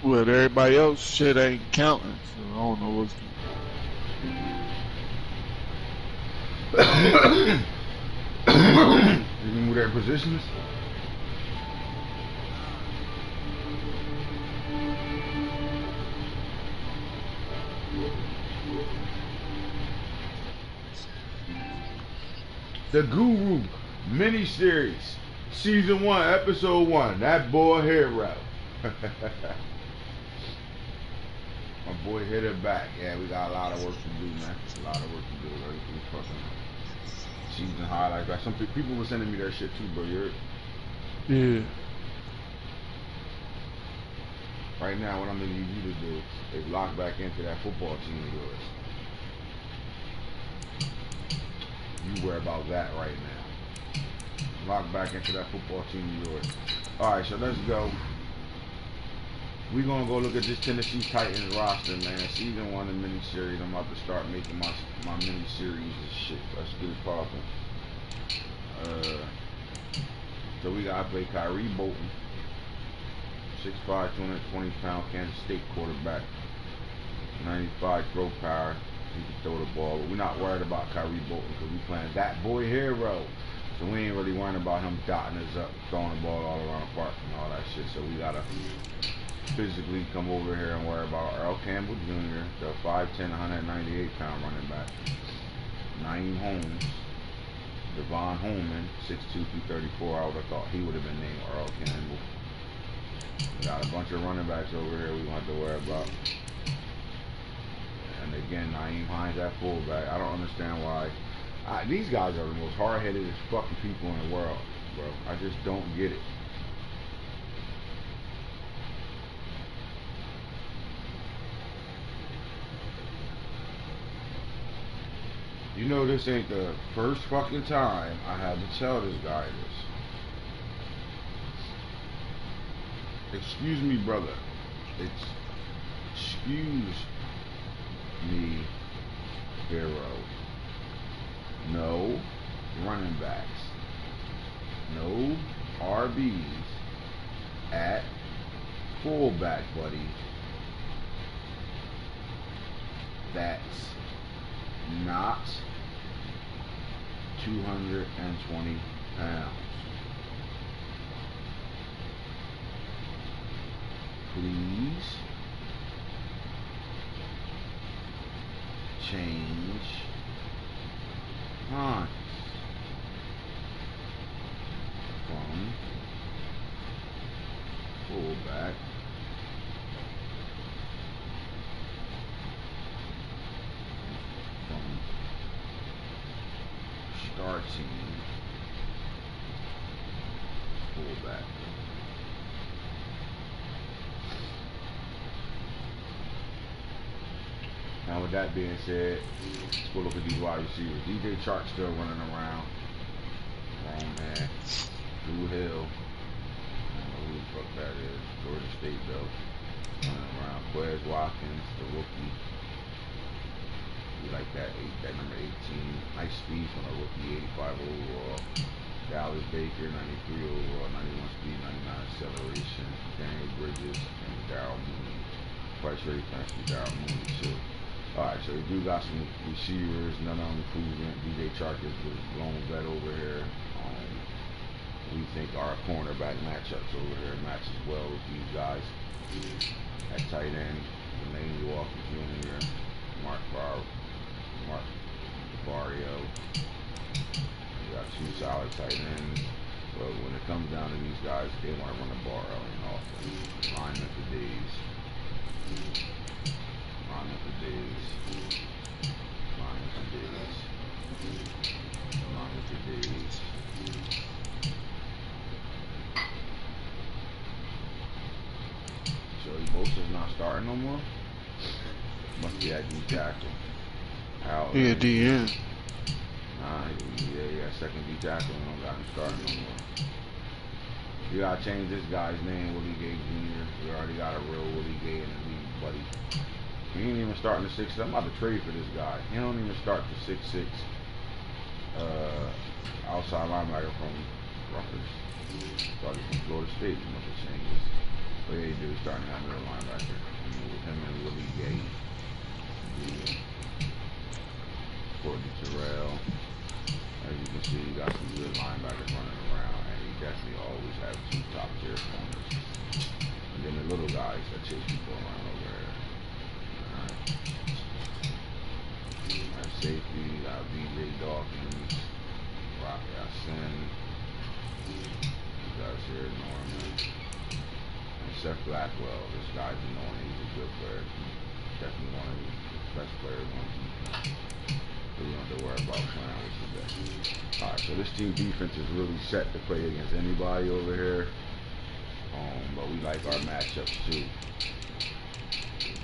Well, everybody else shit ain't counting, so I don't know what's. You move their positions? The Guru MiniSeries, Season 1, Episode 1. That boy hero. My boy hit it back. Yeah, we got a lot of work to do, man. A lot of work to do. Everything's fucking season highlights. Like some people were sending me their shit too, bro. Yeah. Right now, what I'm gonna need you to do is lock back into that football team of yours. You worry about that right now. Lock back into that football team of yours. Alright, so let's go. We're gonna go look at this Tennessee Titans roster, man. Season 1 of MiniSeries. I'm about to start making my MiniSeries and shit. Let's get it poppin'. So we gotta play Kyrie Bolton, 6'5", 220-pound Kansas State quarterback, 95 throw power. He can throw the ball, but we're not worried about Kyrie Bolton because we playing that boy hero. So we ain't really worrying about him dotting us up, throwing the ball all around the park and all that shit. So we gotta physically come over here and worry about Earl Campbell Jr., the 5'10", 198-pound running back, Naeem Holmes, Devon Holman, 6'2", 234. I would have thought he would have been named Earl Campbell. We got a bunch of running backs over here we don't have to worry about. And again, Naeem Hines at fullback. I don't understand why. These guys are the most hard-headed fucking people in the world, bro. I just don't get it. You know this ain't the first fucking time I had to tell this guy this. Excuse me, brother. Excuse me, hero. No running backs. No RBs at fullback, buddy. That's not 220 pounds. Please change hands from fullback from starting fullback. Now with that being said, let's go look at these wide receivers. DJ Chark still running around. Wrong man. Drew Hill. I don't know who the fuck that is. Georgia State though. Running around. Quez Watkins, the rookie. We like that number 18. Nice speed from a rookie, 85 overall. Dallas Baker, 93 overall, 91 speed, 99 acceleration. Daniel Bridges and Darryl Mooney. Price ready fancy Darryl Mooney too. Alright, so we do got some receivers, none of them improvement. DJ Chark is the lone vet over here. We think our cornerback matchups over here matches well with these guys. At tight end, Delaney Walker Jr., Mark Barrio. We got two solid tight ends. But when it comes down to these guys, they want to run the ball early and often. Linemen for days. Linemen for days. Linemen for days. Linemen for days. So Bosa's not starting no more? Must be at D tackle. Yeah, DN. Nah, yeah, second D tackle. We don't got him starting no more. You gotta change this guy's name, Willie Gay Jr. We already got a real Willie Gay in the league, buddy. He ain't even starting the 6'6". I'm about to trade for this guy. He don't even start the 6'6". Outside linebacker from Rutgers. Probably from Florida State. You must have changed this. But yeah, he do starting that middle linebacker. With him and Willie Gay. Courtney Terrell. As you can see, he got some good linebackers running around, and he definitely always has two top tier corners. And then the little guys that chase people around over there. Alright. At safety, got BJ Dawkins, Rock Yassin. These guys here, Norman. And Seth Blackwell. This guy's annoying. He's a good player. Definitely one of the best players on defense. So we don't have to worry about playing with today. Alright, so this team defense is really set to play against anybody over here. But we like our matchups too.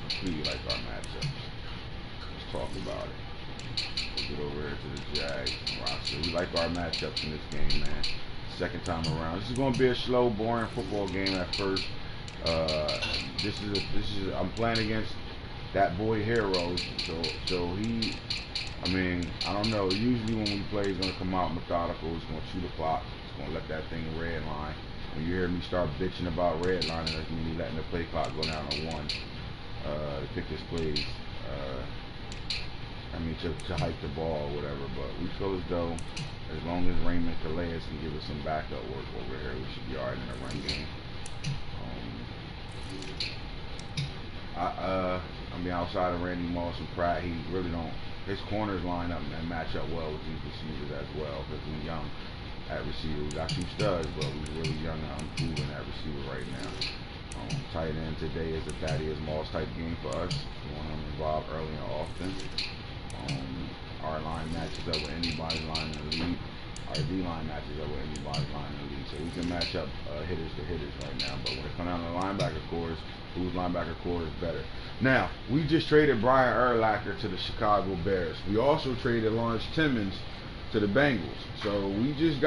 Completely like our matchups. Let's talk about it. We'll get over here to the jags roster. We like our matchups in this game, man. Second time around. This is going to be a slow, boring football game at first. I'm playing against that boy Hero, so he, I mean, I don't know. Usually when we play, he's gonna come out methodical. He's gonna chew the clock. He's gonna let that thing red line. When you hear me start bitching about red lining, that's mean he's letting the play clock go down to 1 to pick his plays. To hike the ball or whatever. But we feel as though as long as Raymond Calais can give us some backup work over here, we should be alright in the run game. Outside of Randy Moss and Pratt, he really don't. His corners line up and match up well with these receivers as well. Because we're young at receiver. We got 2 studs, but we're really young and unproven at receiver right now. Tight end today is a Thaddeus Moss type game for us. We want him involved early and often. Our line matches up with anybody's line in the league. Our D line matches up with anybody's line in the league. So we can match up hitters to hitters right now. But when it comes down to linebacker cores, whose linebacker core is better? Now, we just traded Brian Urlacher to the Chicago Bears. We also traded Lawrence Timmons to the Bengals. So we just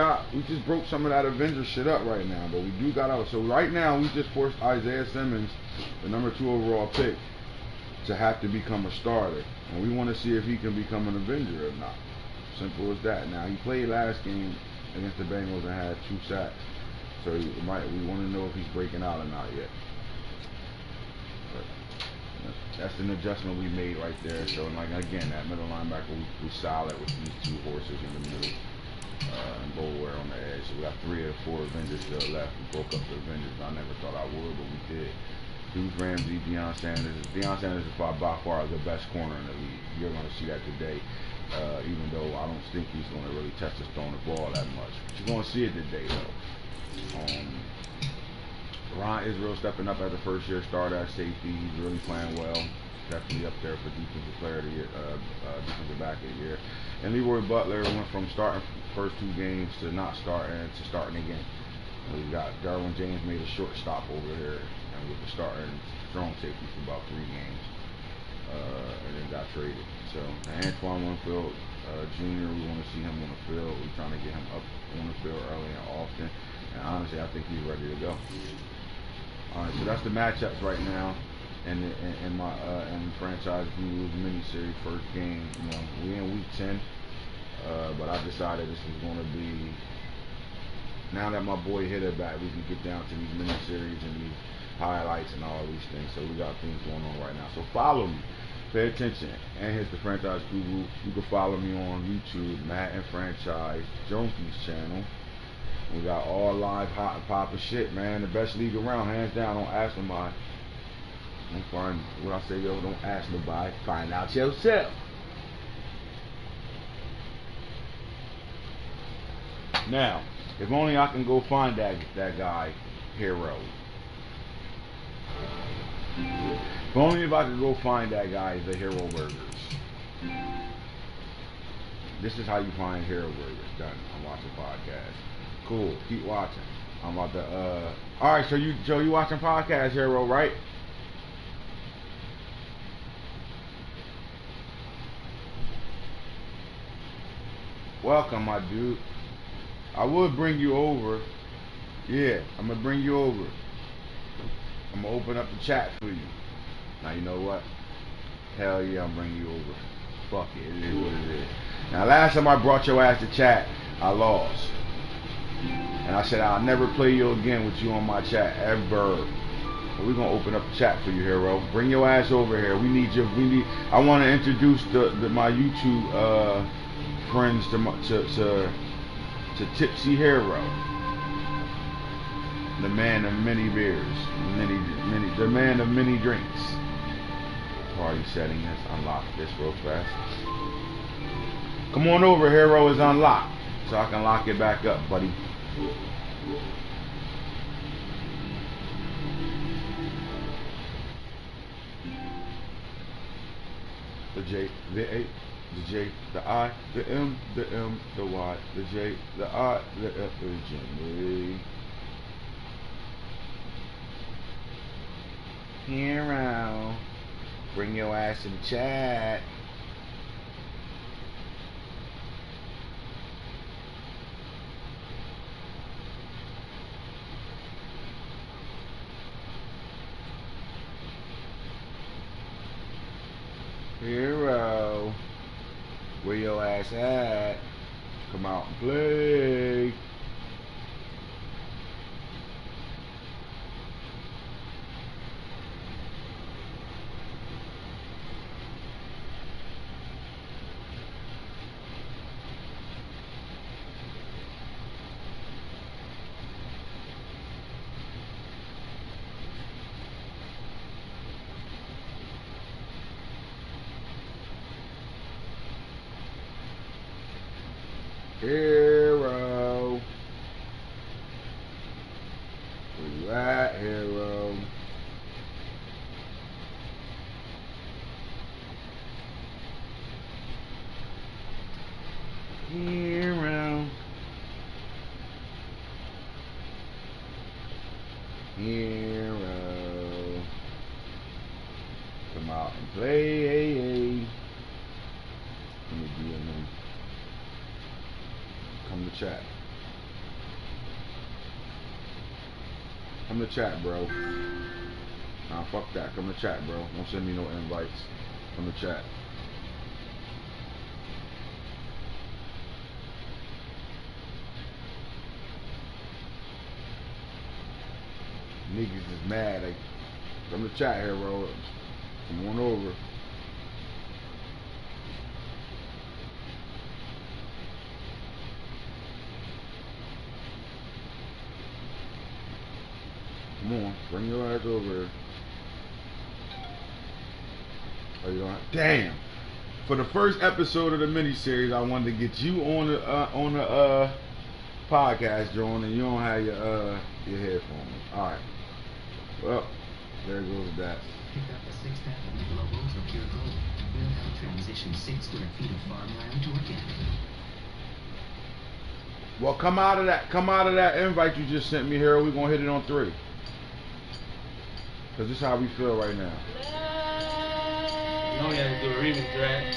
broke some of that Avenger shit up right now. But we do got out. So right now we just forced Isaiah Simmons, the number 2 overall pick, to have to become a starter. And we want to see if he can become an Avenger or not. Simple as that. Now, he played last game against the Bengals and had 2 sacks. So we want to know if he's breaking out or not yet. But that's an adjustment we made right there. So, like, again, that middle linebacker, we solid with these 2 horses in the middle. And Boulware on the edge. So we got 3 or 4 Avengers still left. We broke up the Avengers. I never thought I would, but we did. Deuce Ramsey, Deion Sanders. Deion Sanders is by far the best corner in the league. You're going to see that today. Even though I don't think he's going to really test us throwing the ball that much. But you're going to see it today, though. Ron Israel stepping up as a first-year starter at safety. He's really playing well. Definitely up there for defensive player of the year, defensive back of the year. And Leroy Butler went from starting first 2 games to not starting to starting again. We got Darwin James made a short stop over here and with the starting strong safety for about 3 games. And then got traded. So Antoine Winfield Jr., we want to see him on the field. We're trying to get him up on the field early and often. And honestly, I think he's ready to go. Alright, so that's the matchups right now. And my franchise views mini-series first game. You know, we in week 10. But I decided this was going to be, now that my boy hit it back, we can get down to these mini-series and these highlights and all these things. So we got things going on right now. So follow me. Pay attention. And here's the Franchise Guru. You can follow me on YouTube, Madden Franchise, Junkies channel. We got all live, hot and poppin' shit, man. The best league around, hands down. Don't ask nobody. Don't find what I say, yo. Don't ask nobody. Find out yourself. Now, if only I can go find that guy, Hero. If only if I could go find that guy, the Hero Burgers. This is how you find Hero Burgers. Done. I'm watching podcast. Cool. Keep watching. I'm about to. All right. So you watching podcast, Hero, right? Welcome, my dude. I would bring you over. Yeah, I'm gonna bring you over. I'm gonna open up the chat for you. Now you know what? Hell yeah, I'm bringing you over. Fuck it, it is what it is. Now last time I brought your ass to chat, I lost. And I said I'll never play you again with you on my chat ever. We're gonna open up the chat for you, hero. Bring your ass over here. We need you. I want to introduce my YouTube friends to Tipsy Hero, the man of many beers, the man of many drinks. Party setting is unlocked. This real fast. Come on over, hero is unlocked, so I can lock it back up, buddy. The J, the A, the J, the I, the M, the M, the Y, the J, the I, the F, the J. Hero, bring your ass in chat. Hero, where your ass at? Come out and play. Hero, where you at, hero? Hero, hero, come out and play. Let me do your name. Come to chat. Come to chat, bro. Nah, fuck that. Come to chat, bro. Don't send me no invites. Come to chat. Niggas is mad. Like, come to chat here, bro. Come on over. Come on, bring your ass over. Oh, you don't have, damn. For the first episode of the miniseries, I wanted to get you on the podcast, John, and you don't have your headphones. All right. Well, there goes that. Pick up the 6th Avenue Global to Pure Gold. We'll help transition 6 square feet of farmland to organic. Well, come out of that invite you just sent me here. We're gonna hit it on 3. Cause this is how we feel right now. You know we had to do a remix, right?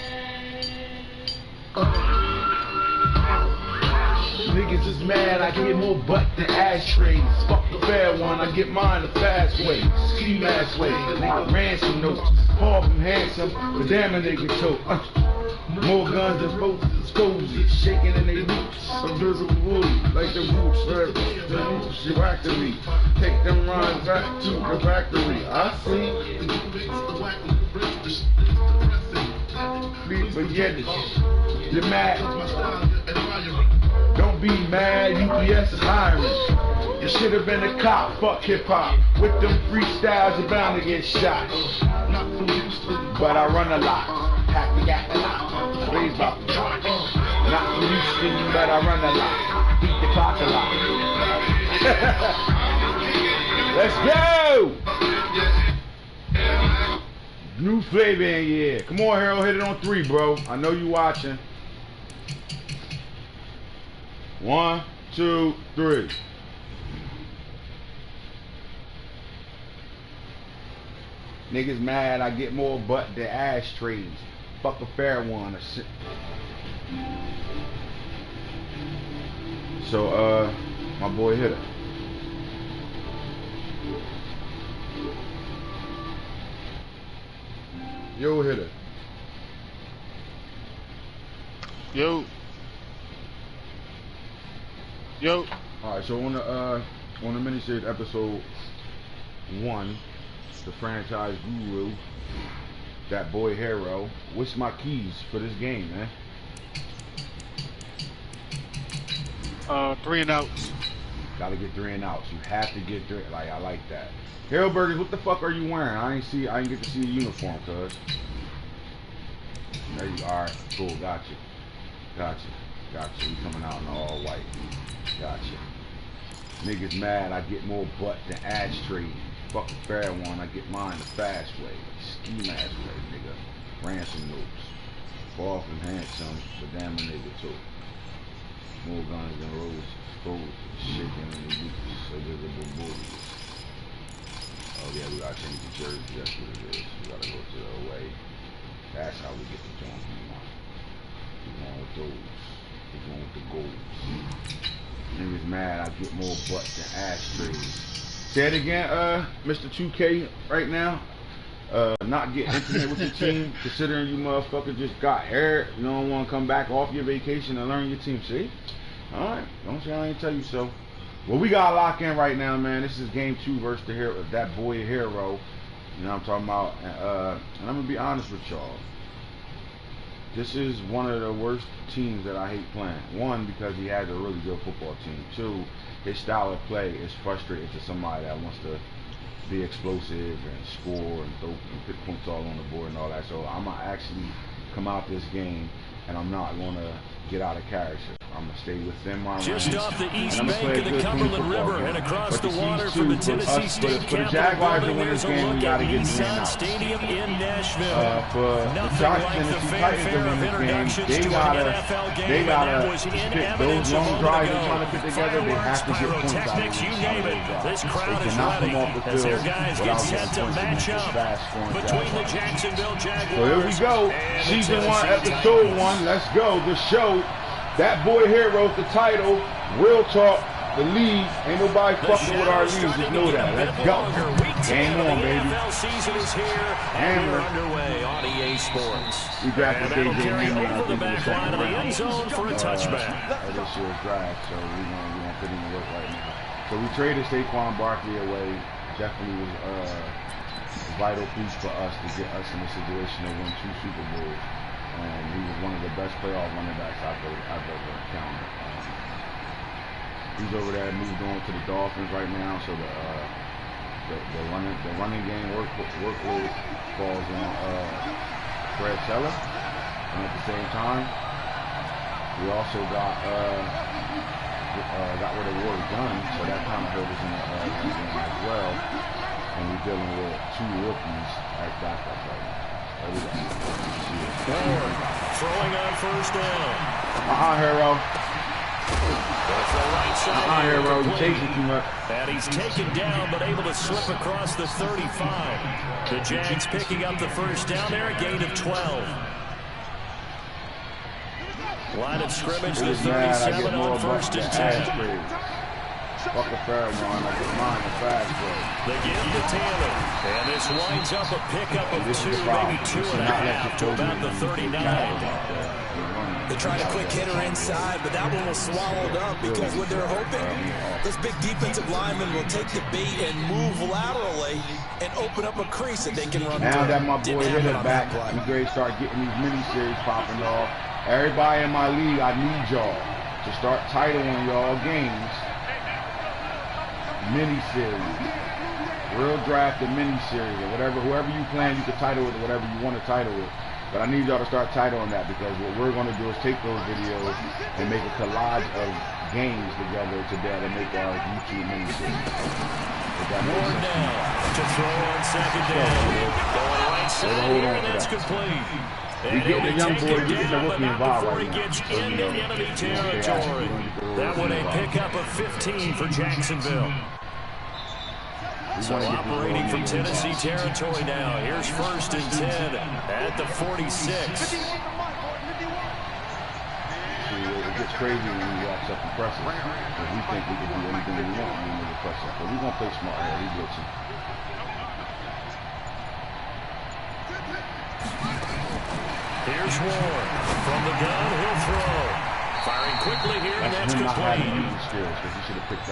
Niggas is mad, I get more butt than ashtrays. Fuck the fair one, I get mine the fast way. Ski mask way, nigga ransom notes. Far from handsome, but damn a nigga choke. More guns than folks disposed, shaking in they boots. Invisible wood, like the roots, the roots, you whack to me. Take them runs back to the factory. I see. But yet, you're mad. Don't be mad, UPS is hiring. You should have been a cop, fuck hip hop. With them freestyles, you're bound to get shot. But I run a lot, happy got a lot. Raise about the truck. Not from Houston, but I run a lot. Beat the clock a lot. Let's go! New flavor in here. Come on, Harold, hit it on 3, bro. I know you watching. 1, 2, 3. Niggas mad, I get more butt than ashtrays. Fuck a fair one. So, my boy hit it. Yo, hit it. Yo. Alright, so on the miniseries episode, Ep1, the franchise guru, that boy hero. What's my keys for this game, man? 3 and outs. Gotta get 3 and outs. You have to get 3. Like, I like that. Hero Burgers, what the fuck are you wearing? I ain't get to see the uniform, cuz. There you are. Cool, gotcha. You coming out in all white. Gotcha. Niggas mad I get more butt than ashtray. Fuck a fair one, I get mine the fast way. Ski mask way, nigga. Ransom notes. Far from handsome, but damn a nigga too. More guns than roses. Exposed. Shaking in the boots. So visible booties. Oh yeah, we gotta change the jersey. That's what it is. We gotta go to the away. That's how we get the joint we want. We going with those. We going with the golds. Niggas mad I get more butt than ashtrays. Say it again, Mr. 2K right now. Not get intimate with your team, considering you motherfuckers just got aired. You don't want to come back off your vacation and learn your team. See? Alright, don't say I ain't tell you so. Well, we got to lock in right now, man. This is game 2 versus the hero, that boy hero. You know what I'm talking about? And I'm going to be honest with y'all. This is one of the worst teams that I hate playing. 1, because he has a really good football team. 2, his style of play is frustrating to somebody that wants to be explosive and score and throw and put points all on the board and all that. So I'm going to actually come out this game and I'm not going to get out of character. I'm going to stay within my range. Just off the east bank of the Cumberland River and across the water from the Tennessee State Capitol building, there's a look at Nissan Stadium in Nashville. Nothing like the fanfare of introductions to an NFL game, and that was in evidence a moment ago. Fireworks, pyrotechnics, you name it. This crowd is ready as their guys get set to match up between the Jacksonville Jaguars. So here we go. Season 1, episode 1. Let's go. The show. That boy hero, the title, real talk, the league. Ain't nobody fucking with our league. Just know that. Let's go. Game on, baby. NFL season is here, and we're underway on EA Sports. We drafted that'll KJ carry Hamler, over the back line of the end zone for a touchback. This year's draft, so we're gonna put him to work right now. So we traded Saquon Barkley away. Definitely was a vital piece for us to get us in a situation to win 2 Super Bowls. And he was one of the best playoff running backs I've ever encountered. He's over there, moved on to the Dolphins right now, so the running game workload falls on Fred Teller. And at the same time, we also got rid of Ward Gunn, so that kind of hurt us in the game as well. And we're dealing with 2 rookies at backup right now. Ford throwing on first down. Hero. Hero, you're chasing too much. And he's taken down, but able to slip across the 35. The Jags picking up the first down there, a gain of 12. Line of scrimmage, the 37 on first and 10. Fuck a fair one, I get mine a fast break. They give to Taylor, and this winds up a pickup of 2, maybe 2.5 to about the 39. They tried a quick hitter inside, but that one was swallowed up because what they're hoping, this big defensive lineman will take the bait and move laterally and open up a crease that they can run. Now that my boy hit it back, we ready to start getting these mini-series popping off. Everybody in my league, I need y'all to start titling y'all games. Mini-series, real draft and mini-series, or whatever, whoever you plan, you can title it or whatever you want to title it. But I need y'all to start titling that, because what we're going to do is take those videos and make a collage of games together to make our YouTube mini-series. More down to throw on second down. Going right side here, and that's complete. We getting the young boy, we getting the rookie involved right now. Gets into enemy territory. That one a pickup of 15 for Jacksonville. So operating from Tennessee territory now. Here's first and 10 at the 46. See, it gets crazy when we watch up and press it. Because we think we can do anything we want when we press it. But we're going to play smart here. We glitching. Here's Ward. From the gun, he'll throw. Firing quickly here, and that's complete.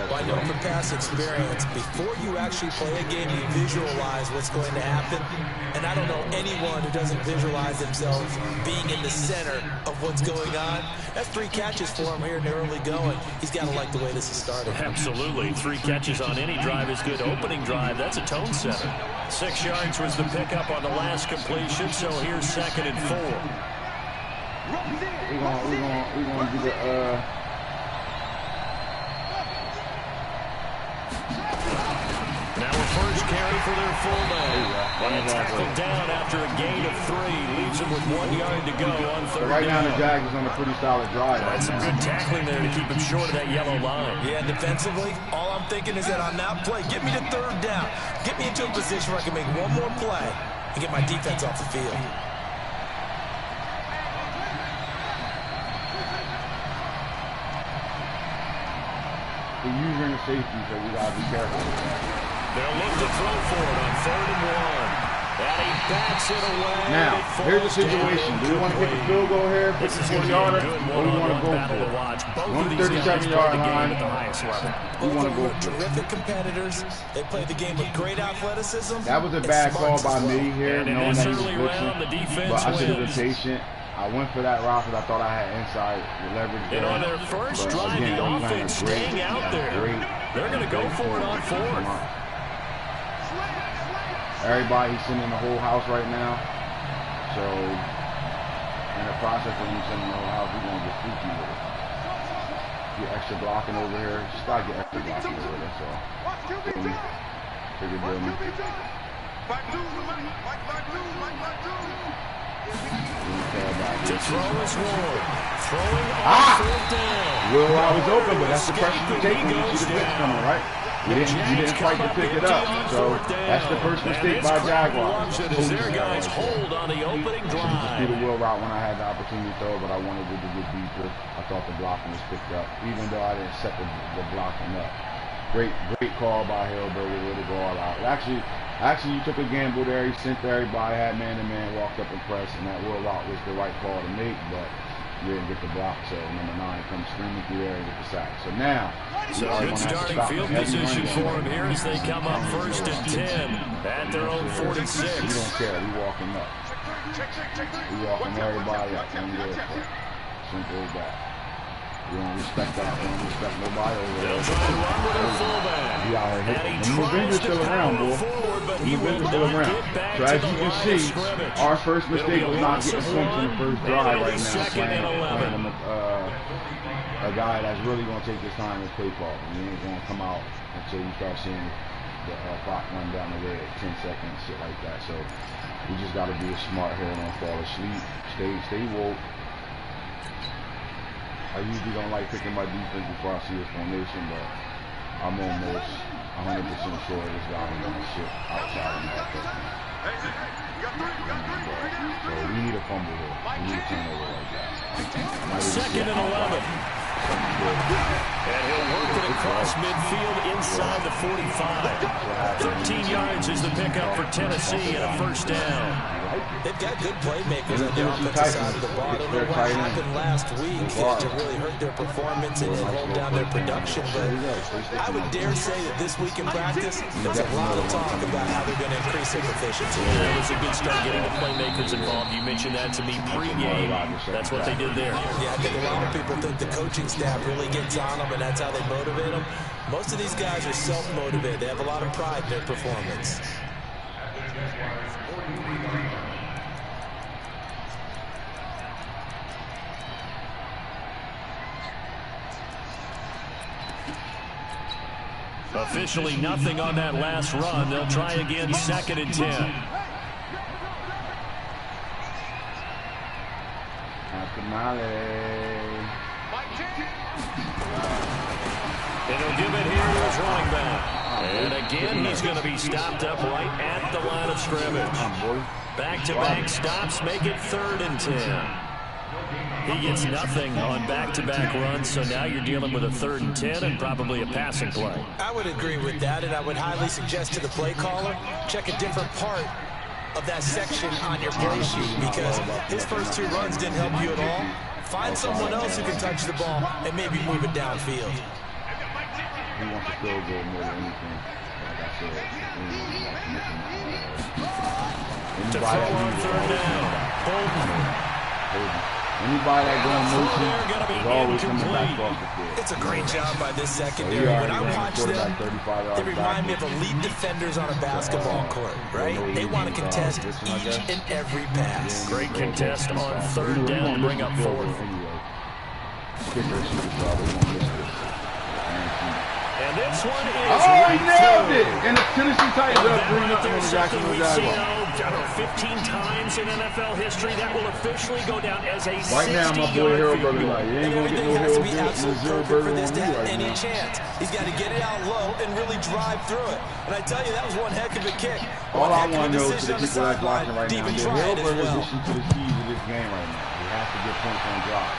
Well, I know from past experience, before you actually play a game, you visualize what's going to happen. And I don't know anyone who doesn't visualize themselves being in the center of what's going on. That's 3 catches for him here in the early going. He's got to like the way this is started. Absolutely. 3 catches on any drive is good. Opening drive, that's a tone setter. 6 yards was the pickup on the last completion, so here's 2nd and 4. We're gonna do the now a first carry for their fullback. And tackled down after a gain of 3. Leaves him with 1 yard to go on 3rd down. Right now the Jags is on a pretty solid drive. That's some good tackling there to keep him short of that yellow line. Yeah, defensively, all I'm thinking is that on that play, get me to 3rd down. Get me into a position where I can make one more play and get my defense off the field. We're using the safety, so we gotta be careful. They'll look to throw for it on 3rd and 1. And he backs it away. Now, here's the situation. Do we want to get the field goal here, 54-yarder, or we want to go for it? On the 37-yard line, we want to go for it. Terrific competitors. They play the game with great athleticism. That was a bad call by me here, knowing that he was blitzing, but I should have been patient. I went for that route because I thought I had inside leverage there. And on their first drive, again, the offense staying out there. They're going to go for it on 4th. Everybody's sending the whole house right now. So, in the process of them sending the whole house, we're going to get freaky with it. Get extra blocking over here. Just got to get extra blocking over there, that's all. Figure building. To throw is Ward. Throwing on 4th down. Will I was open, but that's the pressure you take when you see the blitz coming, right? You didn't fight to pick it up. So that's the first mistake by Jaguars. Their guys hold on the opening drive. Just do the wheel route when I had the opportunity to throw, but I wanted it to get deeper. I thought the blocking was picked up, even though I didn't set the blocking up. Great call by Hillberger, way to go all out. Actually, you took a gamble there. He sent everybody, had man-to-man, walked up and pressed, and that wheel route was the right call to make, but you didn't get the block, so number 9 comes screaming through there and get the sack. So now, so good starting field position for him here as they come up 1st and 10 at their own 46. We don't care. We walking up. We walking everybody up. And go for it. Simple as that. We don't respect that. We don't respect nobody over there. They'll try to run with their fullback. We out here hitting. The Movinger's still around, boy. The Movinger's still around. So as you can see, our first mistake was not getting points in the first drive right now. Playing a guy that's really going to take his time to play ball. And he ain't going to come out until you start seeing the clock run down the way at 10 seconds, shit like that. So we just got to be smart here and don't fall asleep. Stay woke. I usually don't like picking my defense before I see his formation, but I'm almost 100% sure this guy ain't gonna shit outside of my offense. So we need a fumble here. We need a turnover like that. 2nd and 11. And he'll work it across midfield inside the 45. 13 yards is the pickup for Tennessee and a 1st down. They've got good playmakers on the offensive side of the ball. I don't know what happened last week to really hurt their performance and hold down their production, but I would dare say that this week in practice, there's a lot of talk about how they're going to increase their efficiency. Yeah, it was a good start getting the playmakers involved. You mentioned that to me pre-game. That's what they did there. Yeah, I think a lot of people think the coaching staff really gets on them, and that's how they motivate them. Most of these guys are self-motivated. They have a lot of pride in their performance. Officially nothing on that last run. They'll try again 2nd and 10. And he'll give it here to his running back. And again, he's going to be stopped up right at the line of scrimmage. Back-to-back stops make it 3rd and 10. He gets nothing on back-to-back runs, so now you're dealing with a 3rd and 10 and probably a passing play. I would agree with that, and I would highly suggest to the play caller, check a different part of that section on your play sheet, because his first 2 runs didn't help you at all. Find someone else who can touch the ball and maybe move it downfield. He wants to field goal more than anything. Like I said, To throw on third down. Anybody that going motion is always coming back off the field. It's a great job by this secondary. When I watch them, they remind me of elite defenders on a basketball court, right? They want to contest each and every pass. Great contest on third down to bring up fourth. And this one is he nailed it! And the Tennessee Titans are 3-0 in Jacksonville Jaguars. I don't know, 15 times in NFL history, that will officially go down as a 60-yard right now, my boy Harold field Burger goal. like, you ain't gonna get no Everything has to Harold be Burger, absolutely Zero perfect for Burger this on to you have right any now. chance. He's got to get it out low and really drive through it. And I tell you, that was one heck of a kick. All One I heck of a want to know to decision the on the people that's sideline. watching right now, Even that try Harold it as Burger well. listen to the keys of this game right now. He has to get points on drive.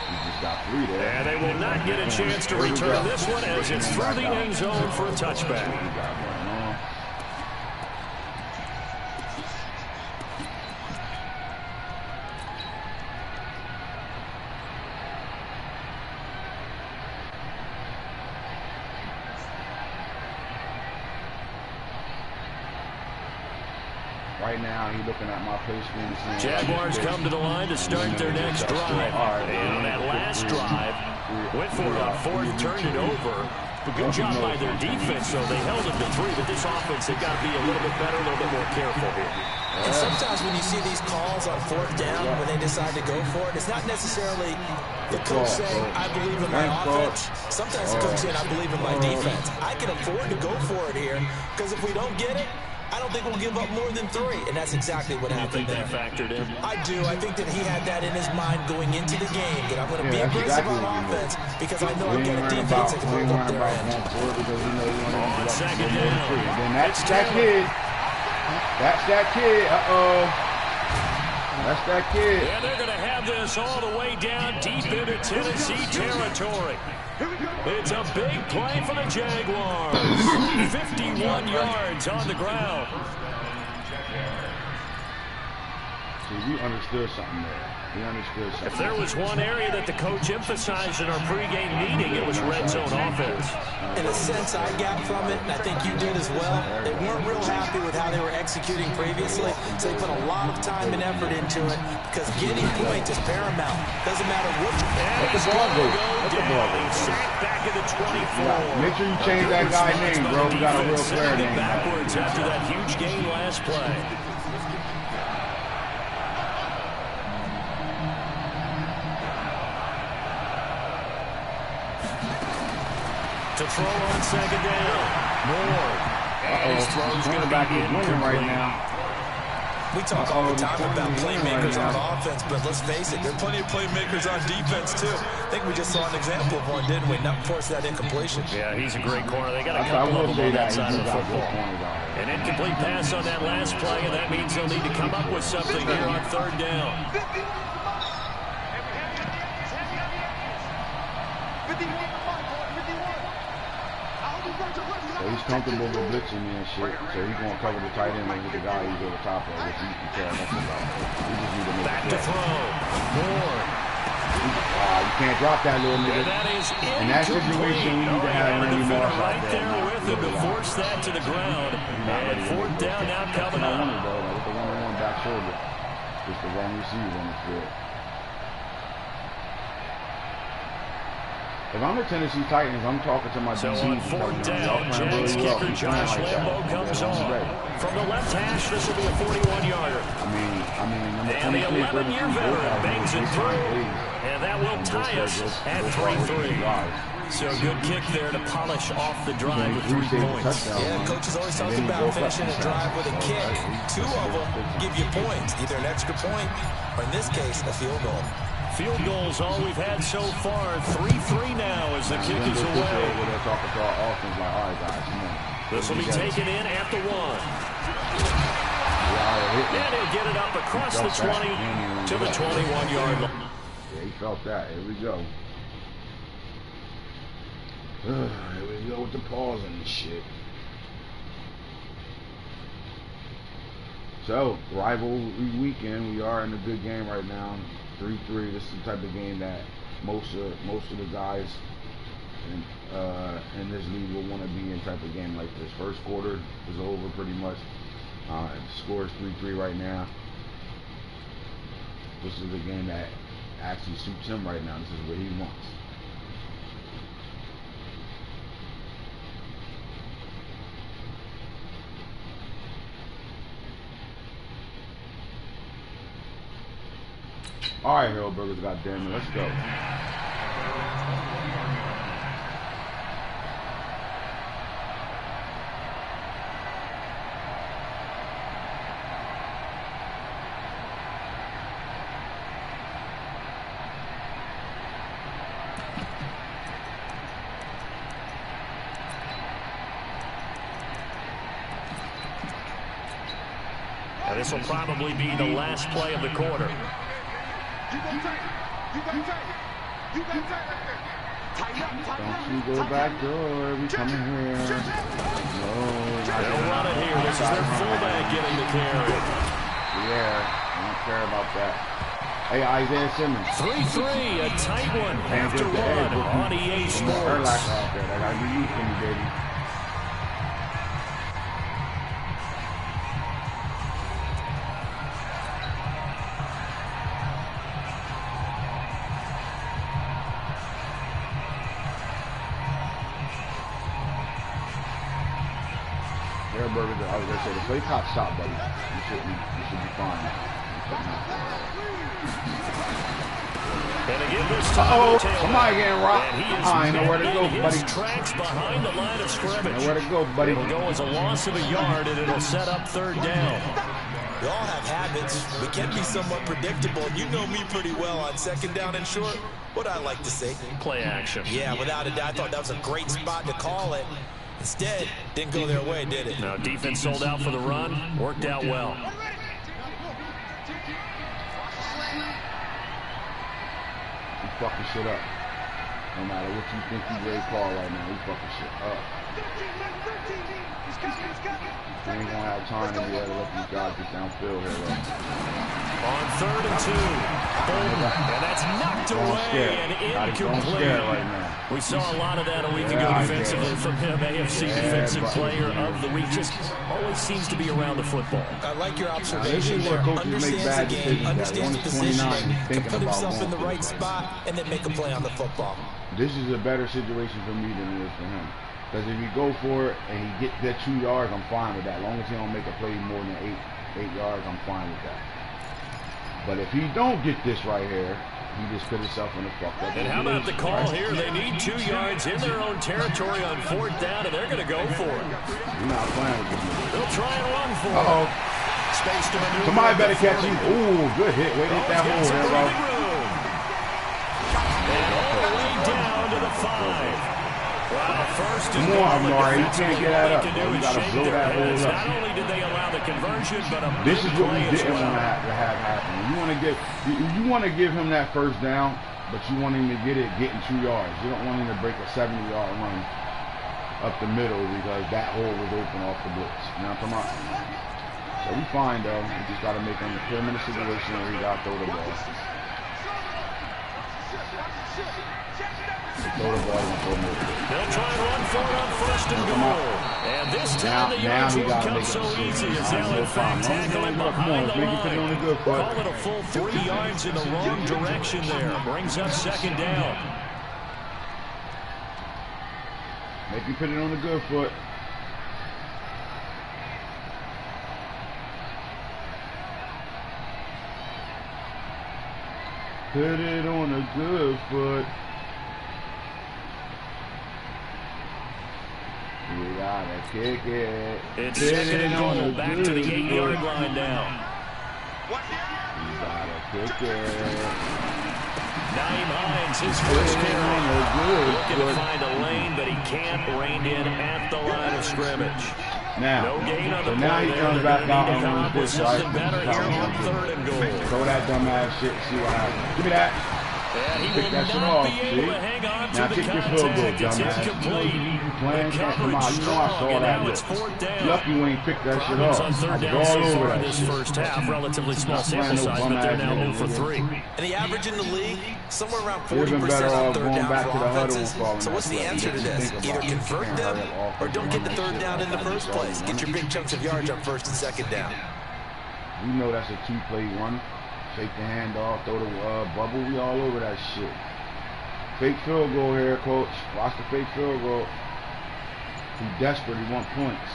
He just got 3 there. And they will not get a chance to return this one as it's through the end zone for a touchback. Right now, he's looking at my play screen. Jaguars come to the line to start their next drive. And on that last drive, went for it on fourth, turned it over. But good job by their defense, so they held it to 3. But this offense, they've got to be a little bit better, a little bit more careful here. And sometimes when you see these calls on fourth down, when they decide to go for it, it's not necessarily the coach saying, I believe in my offense. Sometimes the coach saying, I believe in my defense. I can afford to go for it here, because if we don't get it, I don't think we'll give up more than 3, and that's exactly what happened there. You think that factored in? I do. I think that he had that in his mind going into the game, that I'm going to be aggressive on offense because I know I've got a defense that can hold up their end. On second down. And then that's that kid. That's that kid. That's that kid. Yeah, they're going to have this all the way down deep into Tennessee territory. It's a big play for the Jaguars. 51 yards on the ground. See, we understood something there. We understood something. If there was one area that the coach emphasized in our pregame meeting, it was red zone offense. In a sense, I got from it, and I think you did as well. They weren't real happy with how they were executing previously, so they put a lot of time and effort into it because getting points is paramount. Doesn't matter what you Let the ball go. Let the ball go. Sacked back at the 24. Yeah, make sure you change that guy's name, bro. We got a real player name. Backwards after that huge gain last play. To throw on second down. Moore. His throw's going to be winning right now. We talk all the time about playmakers on offense, but let's face it, there are plenty of playmakers on defense, too. I think we just saw an example of one, didn't we? Not force that incompletion. Yeah, he's a great corner. They got a couple of them on that side of the football. An incomplete pass on that last play, and that means they'll need to come up with something here on third down. So he's comfortable with blitzing me and shit. So he's going to cover the tight end with the guy he's over top of, which you can tell nothing about. We just need to make back to throw. Moore. You can't drop that little nigga. That is in that situation, we need to have Randy Moss right out there with him to force that to the ground. And fourth down now coming up. With the one-on-one back shoulder. Just the wrong receiver on the field. If I'm the Tennessee Titans, I'm talking to my So DBs. on fourth down, Jags kicker Josh Lambo comes on. From the left hash, this will be a 41-yarder. I mean, number And the 11-year veteran bangs it through. And that will tie us at 3-3. So good kick there to polish off the drive with 3 points. Yeah, coaches always talk about finishing a drive with a kick. 2 of them give you points, either an extra point or, in this case, a field goal. Field goals all we've had so far. 3-3 now as the kick is away. This will be taken in at the 1. And he'll get it up across the 20 to the 21-yard line. Yeah, he felt that. Here we go. Here we go with the pause and shit. So, rivalry weekend, we are in a good game right now. 3-3. This is the type of game that most of the guys in this league will want to be in. Type of game like this. First quarter is over pretty much. The score is 3-3 right now. This is a game that actually suits him right now. This is what he wants. All right, Hellburgers, goddamn it, let's go. And this will probably be the last play of the quarter. Don't you go back door, we coming here. No, they'll run it here. This is their fullback getting the carry. Yeah, I don't care about that. Hey, Isaiah Simmons. 3-3, a tight one after one on EA Sports. That gotta be you for me, baby. I was gonna say the play cop stop, buddy. You should be fine. And again this time, somebody getting rocked. I know where to go, buddy. Tracks behind the line of scrimmage. Know where to go, buddy. It'll go as a loss of a yard, and it'll set up third down. We all have habits. We can be somewhat predictable. You know me pretty well on second down and short. What I like to say, play action. Yeah, without a doubt. I thought that was a great spot to call it. Instead, didn't go their way, did it? No, defense sold out for the run. Worked out well. He fucking shit up. No matter what you think he really call right now, he fucking shit up. We ain't gonna have time to be able to let these guys get downfield here, though. On 3rd and 2. And that's knocked away and incomplete. Right now. We saw a lot of that a week ago defensively from him. AFC Defensive Player of the Week. Just always seems to be around the football. I like your observation there. Understands the game, understands the positioning, can put himself in the right spot, and then make a play on the football. This is a better situation for me than it is for him. Because if you go for it and he get that 2 yards, I'm fine with that. As long as he don't make a play more than 8 yards, I'm fine with that. But if he don't get this right here, he just put himself in the fuck up. And how about the call here? They need 2 yards in their own territory on 4th down, and they're going to go for it. You're not playing with this. They'll try and run for it. Space to maneuver. Somebody better catch him. Ooh, good hit. Way to hit that hole there, bro. And all the way down to the 5. Well, first Come on, Amari. You can't get that up. You got to blow that hole up. Not only did they allow the conversion, but this is what we didn't want to have happen. You want to give him that first down, but you want him to get it getting 2 yards. You don't want him to break a 70-yard run up the middle because that hole was open off the blitz. You know what I'm talking about? So we fine though. We just got to make him put him in a situation where he got to throw the ball. They'll try and run for it on 1st and goal. And this time the yards won't come so easy as they'll in fact tackle him behind the line. Call it a full 3 yards in the wrong direction there. Brings up 2nd down. Make you put it on the good foot. Put it on the good foot. We gotta kick it. It's 2nd and goal, back to the 8-yard line now. We gotta kick it. Naeem Hines, his first carry. Looking to find a lane, but he can't rein in at the line of scrimmage. Now, no gain on the so now he comes back out on this something better here on 3rd and goal. Throw that dumb ass shit, see what happens. Give me that. He picked that shit off, see? Now kick your field goal, dumbass. Playing, come on, you know I saw that look. Lucky you ain't picked that shit off. I was all over that this shit. first half, relatively small sample size, but they're now 0 for 3. And the average in the league, somewhere around 40% They've been better on off third going down back for to the huddle offenses. and falling. So what's the answer to this? Either convert them or don't get the third down in the first place. Get your big chunks of yards on first and second down. We know that's a two-play run. Fake the handoff, throw the bubble. We all over that shit. Fake field goal here, coach. Watch the fake field goal. He's desperate. He wants points.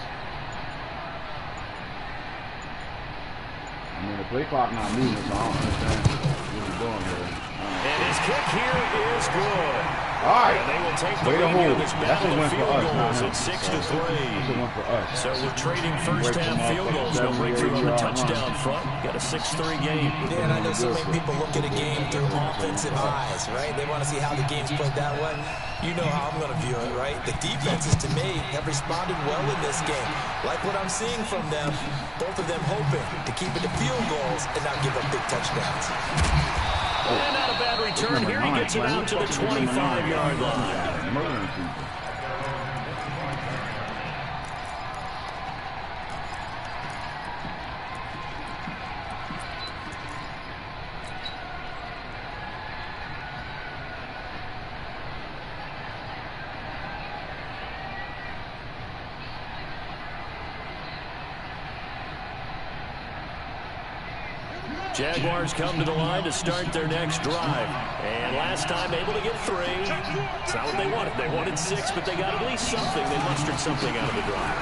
I mean, the play clock not moving, so I don't understand what he's doing here. And his kick here is good. All right. And they will take the Way to lead hold. in this That's a battle win of for field us. goals at 6 to 3. That's a win for us. So we're trading first half field goals. No breakthrough on the touchdown front. Got a 6-3 game. Yeah, and I know so many people look at a game through offensive eyes, right? They want to see how the game's played that way. You know how I'm going to view it, right? The defenses, to me, have responded well in this game. Like what I'm seeing from them, both of them hoping to keep it to field goals and not give up big touchdowns. And not a bad return. Here he gets it out to the 25-yard line. Murdering people. Jaguars come to the line to start their next drive. And last time able to get 3. It's not what they wanted. They wanted 6, but they got at least something. They mustered something out of the drive.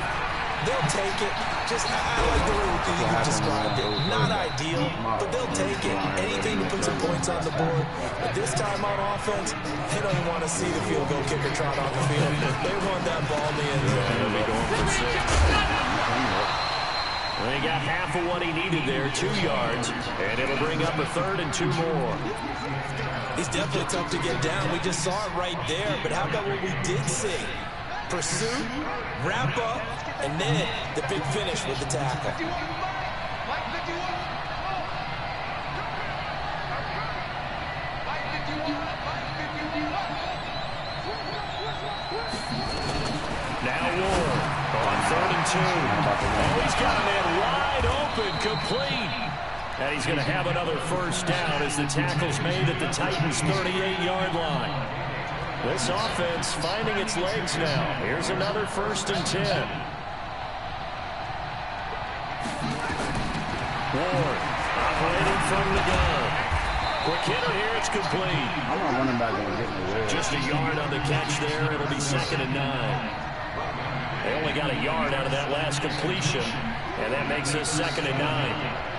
They'll take it. Just, I like the way you described it. Not ideal, but they'll take it. Anything to put some points on the board. But this time on offense, they don't want to see the field goal kicker trot on the field. They want that ball in the end zone. They'll be going for 6. They got half of what he needed there, 2 yards, and it'll bring up a 3rd and 2 more. He's definitely tough to get down. We just saw it right there, but how about what we did see? Pursuit, wrap up, and then the big finish with the tackle. Now Ward on 3rd and 2. Oh, he's got a man wide open, complete. And he's going to have another first down as the tackle's made at the Titans' 38-yard line. This offense finding its legs now. Here's another 1st and 10. Ward operating from the gun. Quick hitter here, it's complete. I'm not running back and getting away. Just a yard on the catch there. It'll be 2nd and 9. They only got a yard out of that last completion, and that makes us 2nd and 9.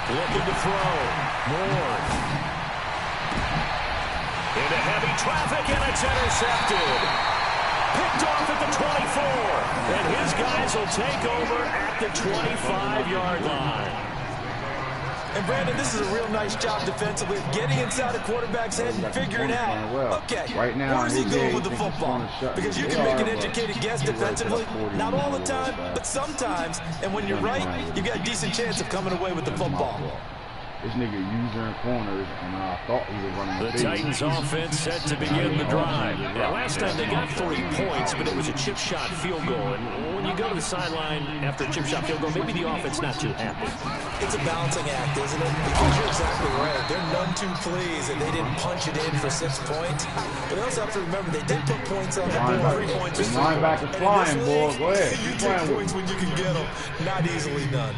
Looking to throw. Ward. Into heavy traffic, and it's intercepted. Picked off at the 24. And his guys will take over at the 25-yard line. And Brandon, this is a real nice job defensively of getting inside a quarterback's head and figuring out, okay, right now, where's he going with the football? Because you can make an educated guess defensively, not all the time, but sometimes. And when you're right, you've got a decent chance of coming away with the football. This nigga using corners, and I thought he was running the Titans offense set to begin the drive. Now, last time they got 3 points, but it was a chip shot field goal. And when you go to the sideline after a chip shot field goal, maybe the offense not too happy. It's a balancing act, isn't it? Because you're exactly right. They're none too pleased that they didn't punch it in for 6 points. But they also have to remember they did put points on the board. 3 points. Linebacker flying, boy. Go ahead. You take points when you can get them. Not easily done.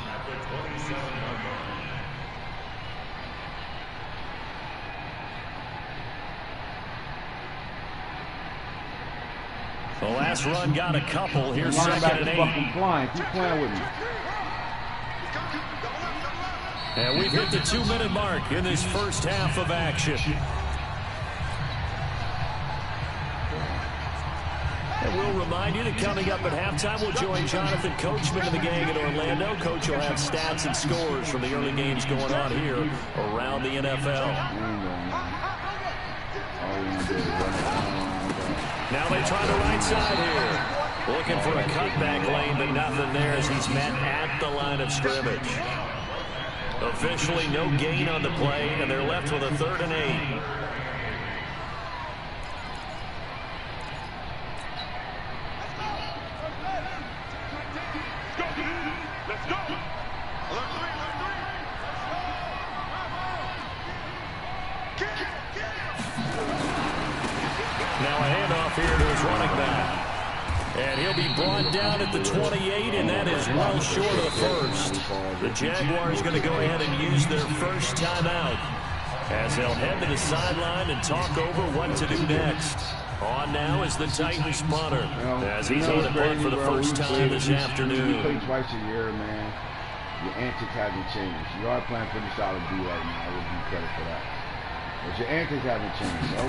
The last run got a couple. Here's 2nd and 8. Fucking flying. Keep playing with me. And we've hit the 2-minute mark in this first half of action. And we'll remind you that coming up at halftime, we'll join Jonathan Coachman and the gang in Orlando. Coach will have stats and scores from the early games going on here around the NFL. Now they try the right side here. Looking for a cutback lane, but nothing there as he's met at the line of scrimmage. Officially no gain on the play, and they're left with a 3rd and 8. Now a handoff here to his running back. And he'll be brought down at the 28, and that is well short of the first. The Jaguars going to go ahead and use their first timeout as they'll head to the sideline and talk over what to do next. On now is the Titans punter as he's on the punt for the first time this afternoon. You play twice a year, man. Your antics haven't changed. You are playing pretty solid B right now. I will give you credit for that. But your antics haven't changed. Oh,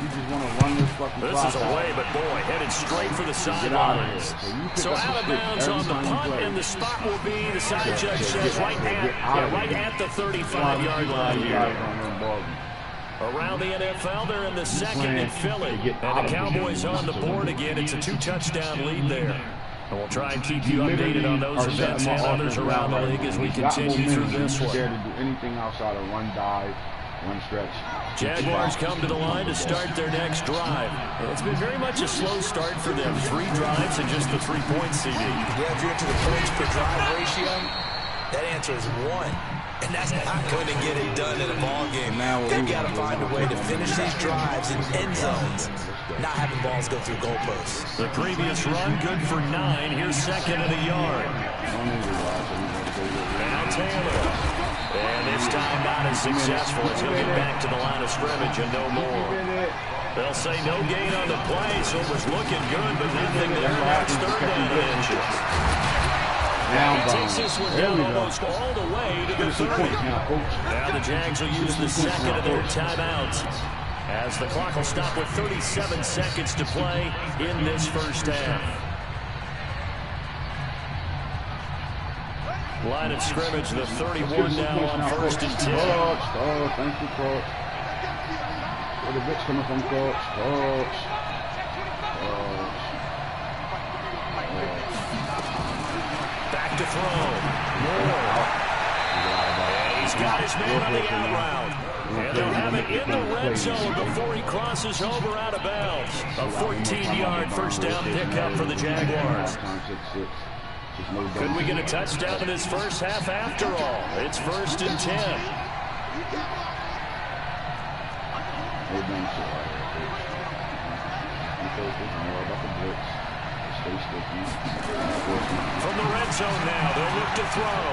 you just want to run this fucking clock. This is away, but boy, headed straight for the sidelines. So out of bounds on the punt, and the spot will be, the side judge says, right at the 35-yard line here. Around the NFL, they're in the second in Philly. And the Cowboys on the board again. It's a 2-touchdown lead there. And we'll try and keep you updated on those events and others around the league as we continue through this one. To do anything outside of run, dive, run stretch. Jaguars come to the line to start their next drive. It's been very much a slow start for them. 3 drives and just the 3-point CD. Yeah, if you're into the points per drive ratio, that answer is 1. And that's not going to get it done in a ball game. They've got to find a way to finish these drives in end zones, not having balls go through goalposts. The previous run, good for 9. Here's 2nd and a yard. Now Taylor. And this time not as successful as he'll get back to the line of scrimmage and no more. They'll say no gain on the play, so it was looking good, but nothing there. That's 3rd down and inches. He takes this one down almost all the way to the 30. Now the Jags will use the 2nd of their timeouts as the clock will stop with 37 seconds to play in this first half. Line of scrimmage, the 31 now on 1st and 10. Oh, thank you, coach. Where the bitch coming from, coach? Coach. Back to throw. Moore. And he's got his man on the out route. And they'll have it in the red zone before he crosses over out of bounds. A 14-yard first down pickup for the Jaguars. Could we get a touchdown in this first half after all? It's 1st and 10. From the red zone now, they'll look to throw.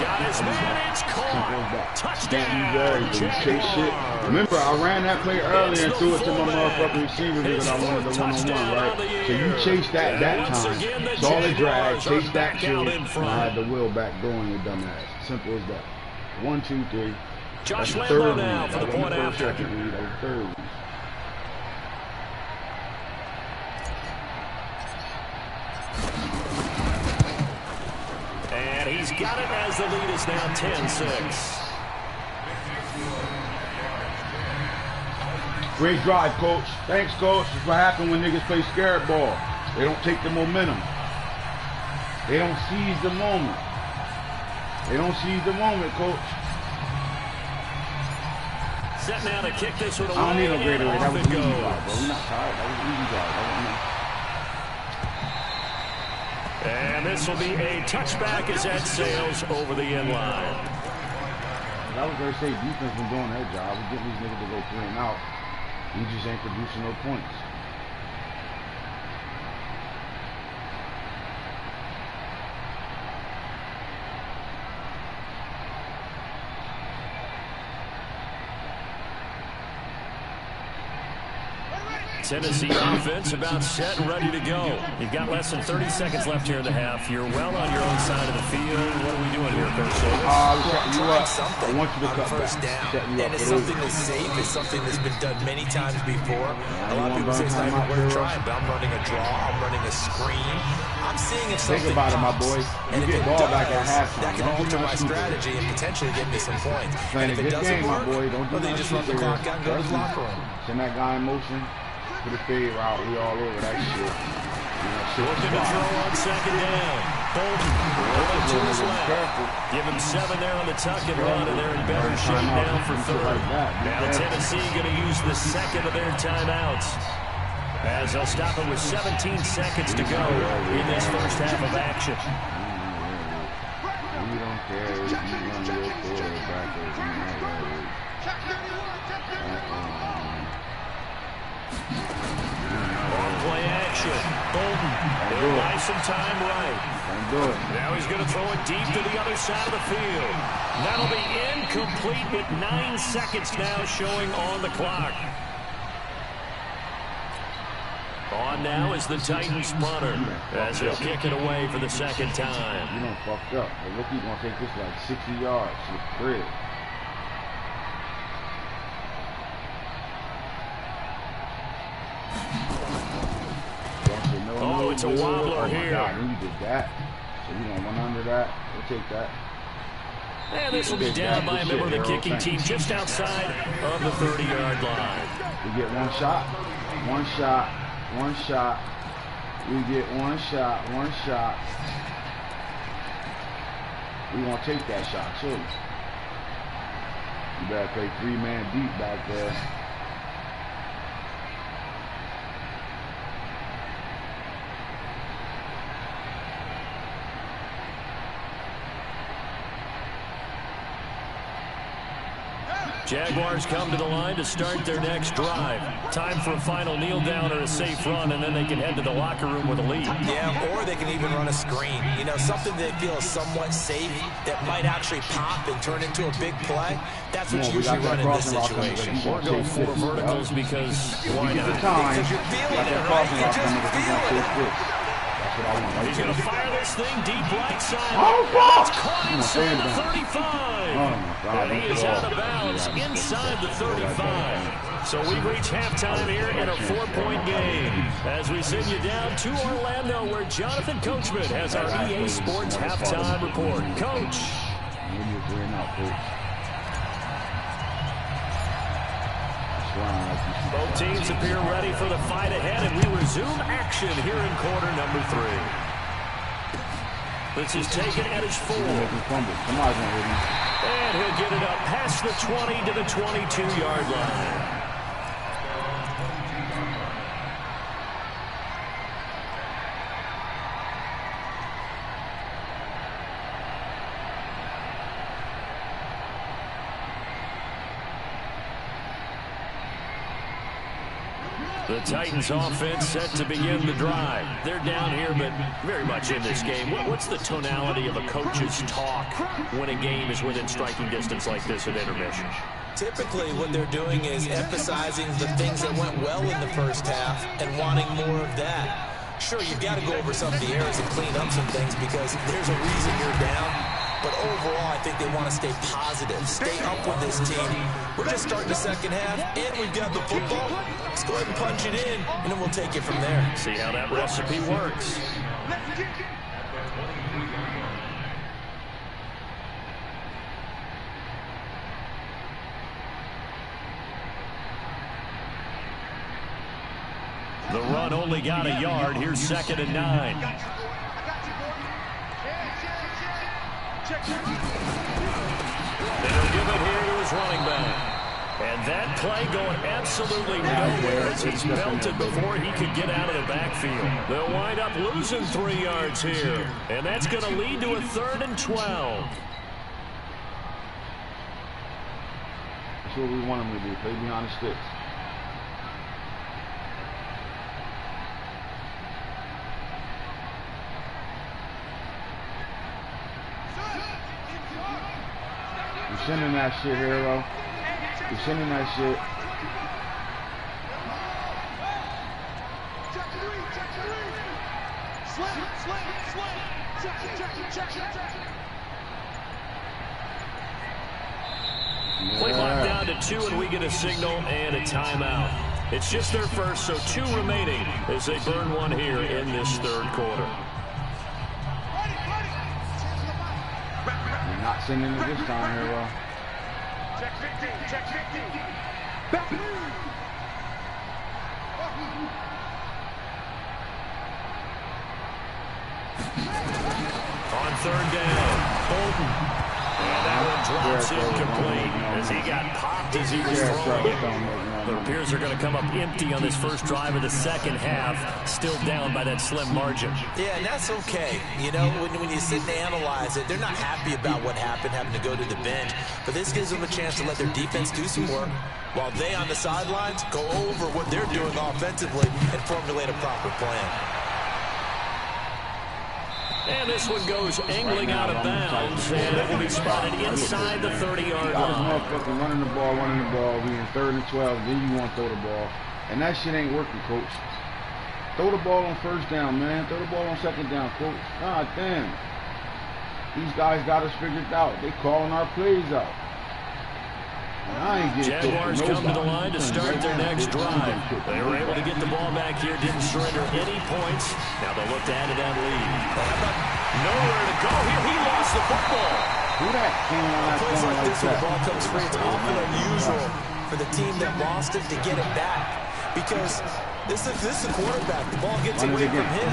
Got his man, it's caught. Touchdown, Jaguars. Remember, I ran that play earlier and threw it to my motherfucking receiver because I wanted the one-on-one, right? So you chased that time, saw the drag, chased that shit, and I had the wheel back going, you dumbass. Simple as that. 1, 2, 3. Josh Lambo now for the point after. That was 3rd. And he's got it as the lead is now 10-6. Great drive, coach. Thanks, coach. That's what happens when niggas play scared ball. They don't take the momentum. They don't seize the moment. They don't seize the moment, coach. Set now to kick this one away. I don't need no greater rate. That was an easy drive, bro. We're not tired. That was an easy drive. And this will be a touchback as that sails over the end line. I was going to say defense been doing their job. We're getting these niggas to go 3 and out. We just ain't producing no points. Tennessee offense about set and ready to go. You've got less than 30 seconds left here in the half. You're well on your own side of the field. What are we doing here, Coach? Something I want you to on cut first back. down. And it's something that's safe. It's something that's been done many times before. A lot of people say it's not even worth trying, but I'm running a draw. I'm running a screen. I'm seeing if something Think about it, my boy. And you if get it ball does, back at halftime. that can alter my strategy and potentially get me some points. Playing And if a it good doesn't game, work, my boy. Don't do well, then you just run the clock out and go to the locker room. Send that guy in motion. for the fade route. We all over that shit. Looking to throw on second down. Bolden, going to his left. Give him 7 there on the tuck and run, and they're in better shape now for third. Now Tennessee going to use the second of their timeouts, as they'll stop it with 17 seconds to go in this first half of action. We don't care if you run your quarterback or Play action. Bolden. He'll buy some time right. Don't do it. Now he's going to throw it deep to the other side of the field. That'll be incomplete with 9 seconds now showing on the clock. On now is the Titans punter, as he'll kick it away for the second time. You done fucked up. The rookie's going to take this like 60 yards with Fred. Oh, it's a wobbler here. God, you did that. So you don't run under that. We'll take that. And this will be down by a member of the kicking team just outside of the 30-yard line. We get one shot. One shot. One shot. We get one shot. One shot. We want to take that shot, too. You better play 3-man deep back there. Jaguars come to the line to start their next drive. Time for a final kneel down or a safe run, and then they can head to the locker room with a lead. Yeah, or they can even run a screen. You know, something they feel is somewhat safe that might actually pop and turn into a big play. That's what you usually run in this situation. Or go 4 verticals because why not? Because you're feeling it, right? You just feel it. He's going to fire this thing deep right side. Oh, God! It's caught inside the 35. And he is out of bounds inside the 35. So we reach halftime here in a 4-point game as we send you down to Orlando, where Jonathan Coachman has our EA Sports halftime report. Coach. Both teams appear ready for the fight ahead, and we resume action here in quarter number 3. This is taken at his 4. And he'll get it up past the 20 to the 22-yard line. The Titans offense set to begin the drive. They're down here, but very much in this game. What's the tonality of a coach's talk when a game is within striking distance like this at intermission? Typically, what they're doing is emphasizing the things that went well in the first half and wanting more of that. Sure, you've got to go over some of the errors and clean up some things because there's a reason you're down. But overall, I think they want to stay positive, stay up with this team. We're just starting the second half, and we've got the football. Let's go ahead and punch it in, and then we'll take it from there. See how that recipe works. The run only got a yard. Here's 2nd and 9. They'll give it here to his running back. And that play going absolutely nowhere as he's belted before he could get out of the backfield. They'll wind up losing 3 yards here. And that's going to lead to a 3rd and 12. That's what we want him to do, play behind the sticks. You're sending that shit, Hero. You're sending that shit. Play clock down to 2, and we get a signal and a timeout. It's just their first, so 2 remaining as they burn one here in this 3rd quarter. You're not sending it this time, Hero. Check 15, check 15. third down. Bolton. And that one drops incomplete as he got popped as he was throwing it. It appears they're going to come up empty on this first drive of the second half, still down by that slim margin. Yeah, and that's okay. You know, when you sit and analyze it, they're not happy about what happened, having to go to the bench. But this gives them a chance to let their defense do some work while they on the sidelines go over what they're doing offensively and formulate a proper plan. And this one goes angling out of bounds, and it will be spotted inside the 30-yard line. Motherfucking running the ball, being 3rd and 12, then you want to throw the ball. And that shit ain't working, coach. Throw the ball on first down, man. Throw the ball on second down, coach. God damn. These guys got us figured out. They calling our plays out. Jaguars come to the line to start their next drive. They were able to get the ball back here, didn't surrender any points. Now they'll look to add to that lead. Nowhere to go here. He lost the football. Who that came on plays like this when the ball comes free, it's often unusual for the team that lost it to get it back. Because this is a quarterback. The ball gets away from him.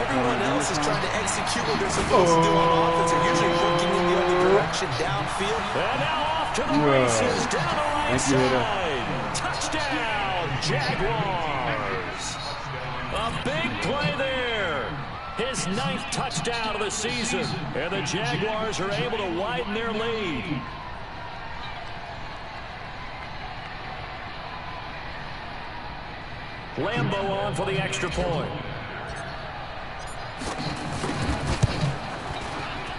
Everyone else is trying to execute what they're supposed to do on offense. They're usually looking in the other direction, downfield. And now off to the races, down the right side. Touchdown, Jaguars. A big play there. His 9th touchdown of the season. And the Jaguars are able to widen their lead. Lambo on for the extra point.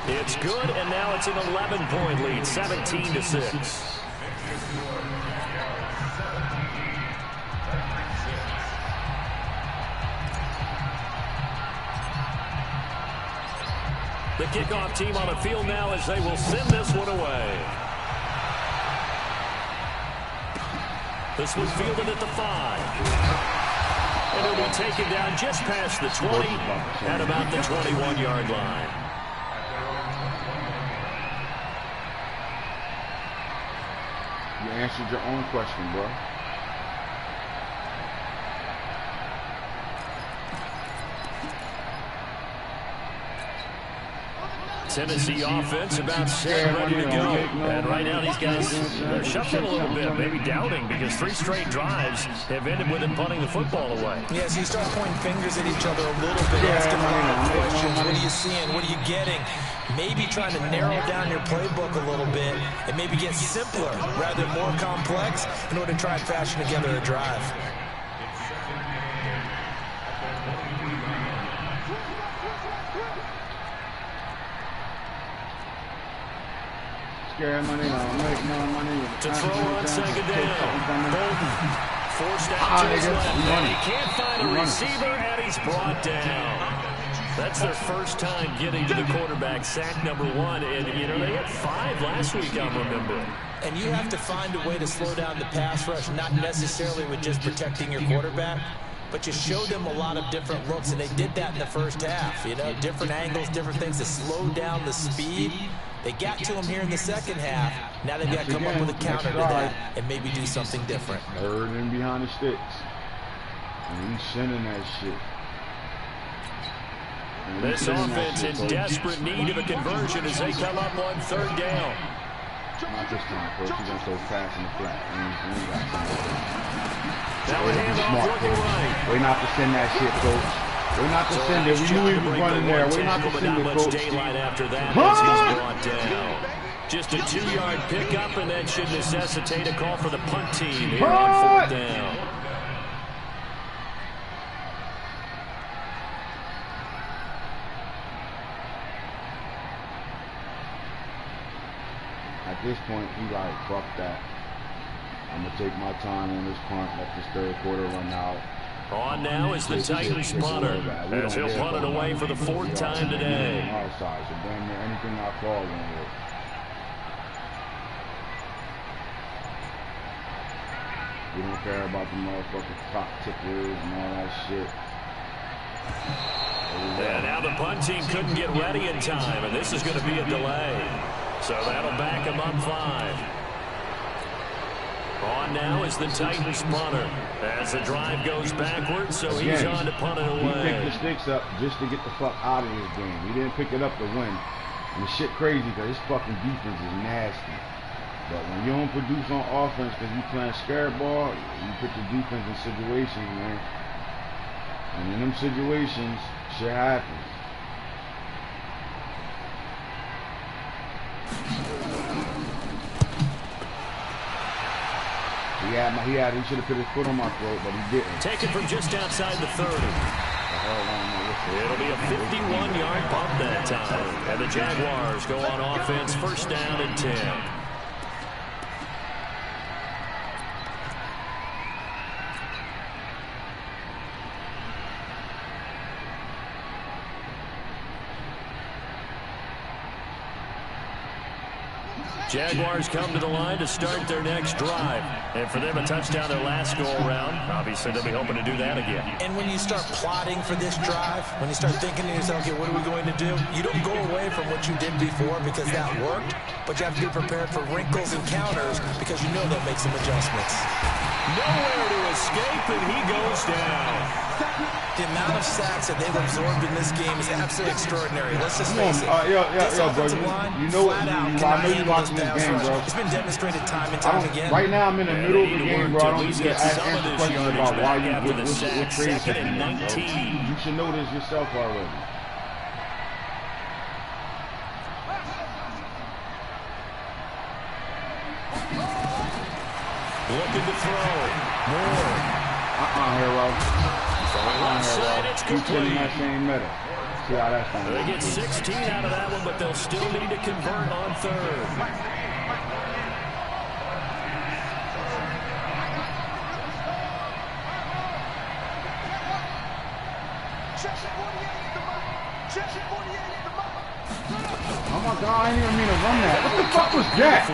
It's good, and now it's an 11-point lead, 17-6. The kickoff team on the field now as they will send this one away. This one fielded at the 5. And it'll be taken down just past the 20 at about the 21-yard line. You answered your own question, bro. Tennessee offense about set and ready to go. And right now these guys are shuffling a little bit, maybe doubting, because 3 straight drives have ended with them punting the football away. Yeah, so you start pointing fingers at each other a little bit, asking a lot of questions. What are you seeing? What are you getting? Maybe trying to narrow down your playbook a little bit and maybe get simpler rather than more complex in order to try and fashion together a drive. To throw on second down. Bolton forced out to his left. And he can't find a receiver, and he's brought down. That's their first time getting to the quarterback, sack number 1. And, you know, they had 5 last week, I'm remembering. And you have to find a way to slow down the pass rush, not necessarily with just protecting your quarterback, but you show them a lot of different looks, and they did that in the first half. You know, different angles, different things to slow down the speed. They got to him here in the second half. Now they've got to come up with a counter to that and maybe do something different. Third and behind the sticks. And he's sending that shit. This offense in desperate need of a conversion as they come up on 3rd down. Not this time, coach. He's going to throw pass in the flat. Now a handoff looking right. Way not to send that shit, coach. Way not to send it. We knew he was running there. Way not to send it, coach. Daylight after that as he's brought down. Just a 2-yard pickup, and that should necessitate a call for the punt team here on 4th down. At this point, he like, fuck that. I'm going to take my time on this punt, let this 3rd quarter run out. On now is the Titans punter, as he'll punt it away for the 4th time today. Our side, so damn near anything I call won't work. We don't care about the motherfucking clock ticklers and all that shit. And now the punt team couldn't get ready in time, and this is going to be a delay. So that'll back him up 5. On now is the Titans punter as the drive goes backwards, so he's on to punt it away. He picked the sticks up just to get the fuck out of this game. He didn't pick it up to win. And the shit crazy because this fucking defense is nasty. But when you don't produce on offense because you playing scared ball, you put the defense in situations, man. And in them situations, shit happens. He should have put his foot on my throat, but he didn't. Taken from just outside the 30. It'll be a 51-yard pump that time. And the Jaguars go on offense, first down and 10. Jaguars come to the line to start their next drive. And for them, a touchdown their last go-around. Obviously, they'll be hoping to do that again. And when you start plotting for this drive, when you start thinking to yourself, okay, what are we going to do? You don't go away from what you did before because that worked, but you have to be prepared for wrinkles and counters because you know they'll make some adjustments. Nowhere to escape, and he goes down. The amount of sacks that they've absorbed in this game is absolutely extraordinary. Let's just face it. This offensive line, you know, flat out, I know you're watching this game, bro. It's been demonstrated time and time again. Right now, I'm in the middle of the game, bro. I don't need to answer questions about why you what trades you. You should know this yourself already. Looking to throw. More. Hero. Left side, it's complete. That same meta. See how that's done. They get 16 out of that one, but they'll still need to convert on third. Oh my God, I didn't even mean to run that. What the fuck was that?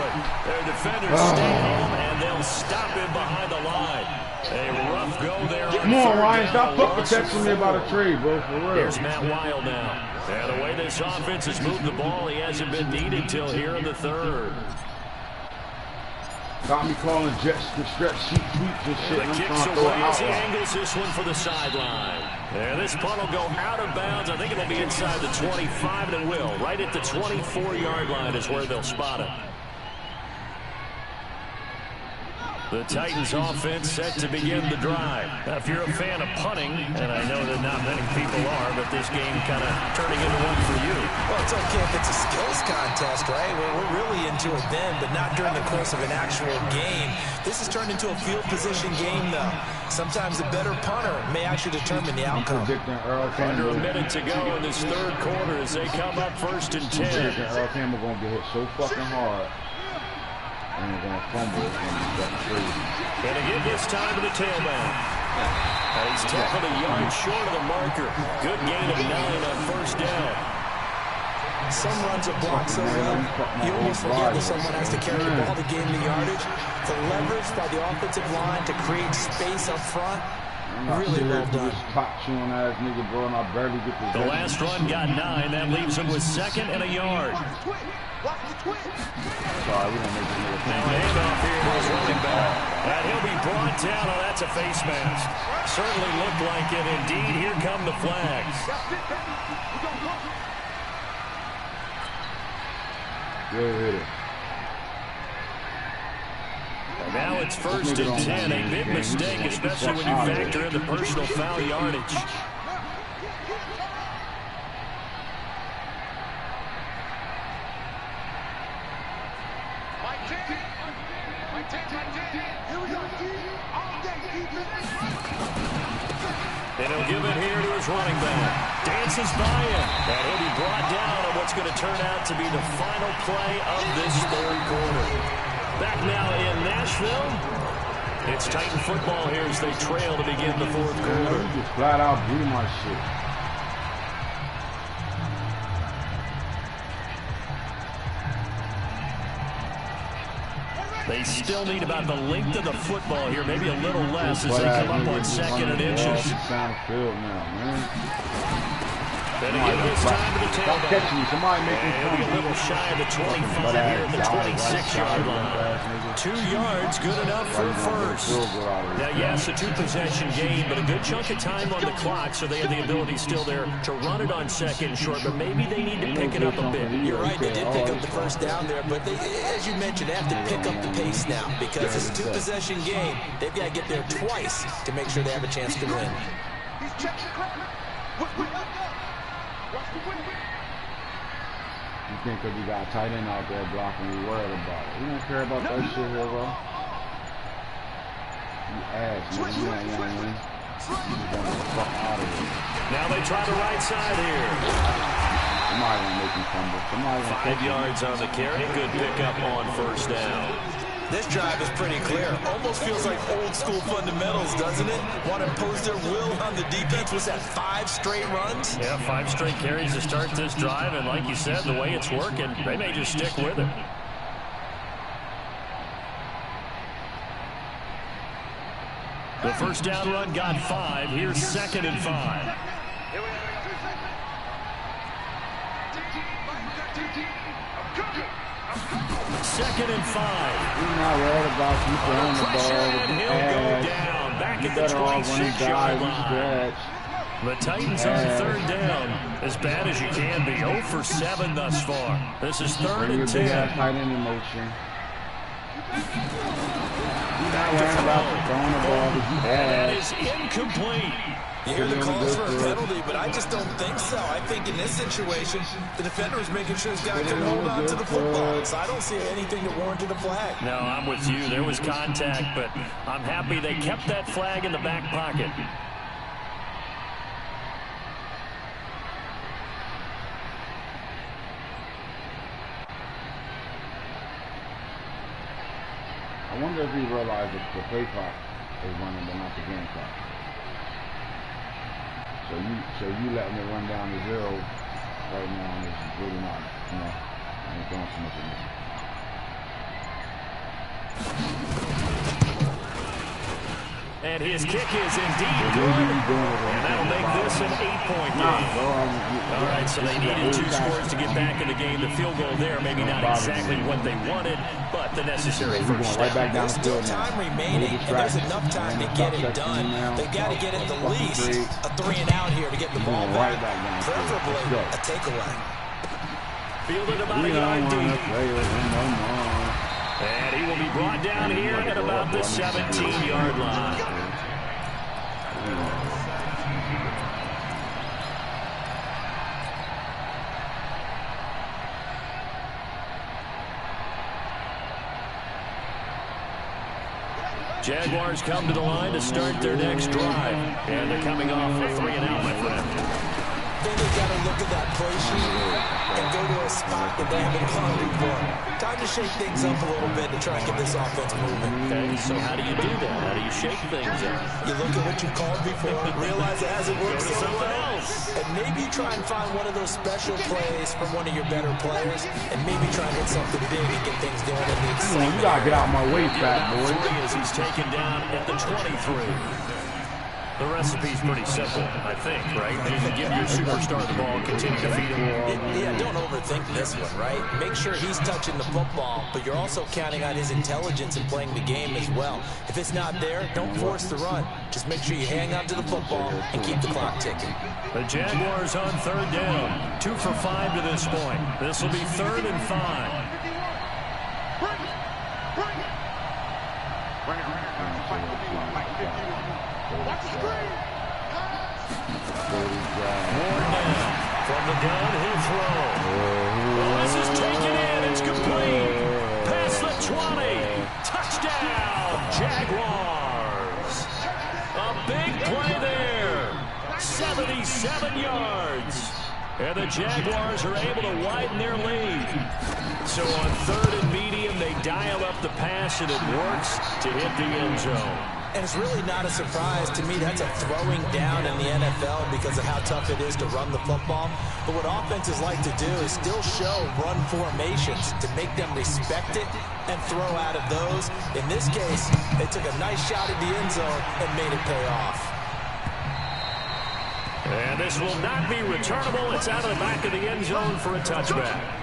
Their defenders stay home, and they'll stop him behind the line. A rough go there. Come on, Ryan, stop fucking texting me about a trade, bro, for real. Here's Matt Wild now. And the way this offense has moved the ball, he hasn't been needed till here in the third. Got me calling jets to stretch sheet sweeps and shit. The kicks away as he angles this one for the sideline. And this punt will go out of bounds. I think it'll be inside the 25, and it will. Right at the 24-yard line is where they'll spot it. The Titans offense set to begin the drive. Now, if you're a fan of punting, and I know that not many people are, but this game kind of turning into one for you. Well, it's okay if it's a skills contest, right? We're really into it then, but not during the course of an actual game. This has turned into a field position game, though. Sometimes a better punter may actually determine the outcome. Under a minute to go in this third quarter as they come up first and 10. Earl Campbell going to get hit so fucking hard. And they're going to fumble. It's going to be fucking crazy. And again this time to the tailback. And he's tackled a yard short of the marker. Good gain of 9 on first down. Some runs are blocked so well, you almost forget that someone has to carry the ball to gain the yardage. The leverage by the offensive line to create space up front, really well done. The last run got 9. That leaves him with second and a yard. Sorry, we don't make it. Now a handoff here to his running back. And he'll be brought down. Oh, that's a face mask. Certainly looked like it. Indeed, here come the flags. Good hit it. And now it's first and 10. A big mistake, especially when you factor in the personal foul yardage. And he'll give it here to his running back. Dances by him. And he'll be brought down on what's going to turn out to be the final play of this third quarter. Back now in Nashville. It's Titan football here as they trail to begin the fourth quarter. You just flat out blew my shit. They still need about the length of the football here, maybe a little less as they come up on second and inches. Then again, this time to the Stop tailback. catching me. Somebody make me And he'll be a little shy of the 25 here at the 26-yard line. 2 yards, good enough for a first. Now, yes, a 2-possession game, but a good chunk of time on the clock, so they have the ability still there to run it on second and short, but maybe they need to pick it up a bit. You're right, they did pick up the first down there, but they, as you mentioned, they have to pick up the pace now because it's a 2-possession game. They've got to get there twice to make sure they have a chance to win. You think because we got a tight end out there blocking, we worried about it. We don't care about that shit here, bro. You ass, man. You ain't young, man. You just want the fuck out of here. Now they try the right side here. Somebody gonna make me fumble. Somebody gonna 5 yards on the carry. Good pickup on first down. This drive is pretty clear. Almost feels like old school fundamentals, doesn't it? Want to impose their will on the defense. Was that 5 straight runs? Yeah, 5 straight carries to start this drive, and like you said, the way it's working, they may just stick with it. The first down run got 5. Here's 2nd and 5. Second and 5. We're not worried about you throwing the ball. And he'll go down back at the 26-yard line. The Titans on 3rd down, as bad as you can be. 0 for 7 thus far. This is 3rd and 10. Tight end in motion. You're not worried about throwing the ball. That is incomplete. You hear the calls for a penalty, but I just don't think so. I think in this situation, the defender is making sure his guy can hold on to the football. So I don't see anything that warranted a flag. No, I'm with you. There was contact, but I'm happy they kept that flag in the back pocket. I wonder if he realized that the play clock is running, but not the game clock. So you letting it run down to 0 right now is really not, you know, I ain't throwing so much of it. And his kick is indeed good. And that'll make this an 8-point game. All right, so they needed 2 scores to get back in the game. The field goal there, maybe not exactly what they wanted, but the necessary first step. There's still time remaining, and there's enough time to get it done. They've got to get at the least a 3-and-out here to get the ball back, preferably a takeaway. Fielded about a yard deep. And he will be brought down here at about the 17-yard line. Jaguars come to the line to start their next drive. And they're coming off a 3-and-out, my friend. Then they've got to look at that play sheet and go to a spot that they haven't gone before. Time to shake things up a little bit to try and get this offense moving. Okay, so how do you do that? How do you shake things up? You look at what you called before, realize it hasn't worked so well, and maybe you try and find one of those special plays from one of your better players, and maybe try and hit something big and get things going in the excitement. You gotta get out of my way, fat boy. As he's taken down at the 23. The recipe's pretty simple, I think, right? You give your superstar the ball, continue to feed him. Yeah, don't overthink this one, right? Make sure he's touching the football, but you're also counting on his intelligence in playing the game as well. If it's not there, don't force the run. Just make sure you hang on to the football and keep the clock ticking. The Jaguars on 3rd down. 2 for 5 to this point. This will be 3rd and 5. More down from the downhill throw. This is taken in. It's complete. Past the 20. Touchdown, Jaguars. A big play there. 77 yards. And the Jaguars are able to widen their lead. So on 3rd and medium, they dial up the pass, and it works to hit the end zone. And it's really not a surprise to me. That's a throwing down in the NFL because of how tough it is to run the football. But what offenses like to do is still show run formations to make them respect it and throw out of those. In this case, they took a nice shot at the end zone and made it pay off. And this will not be returnable. It's out of the back of the end zone for a touchback.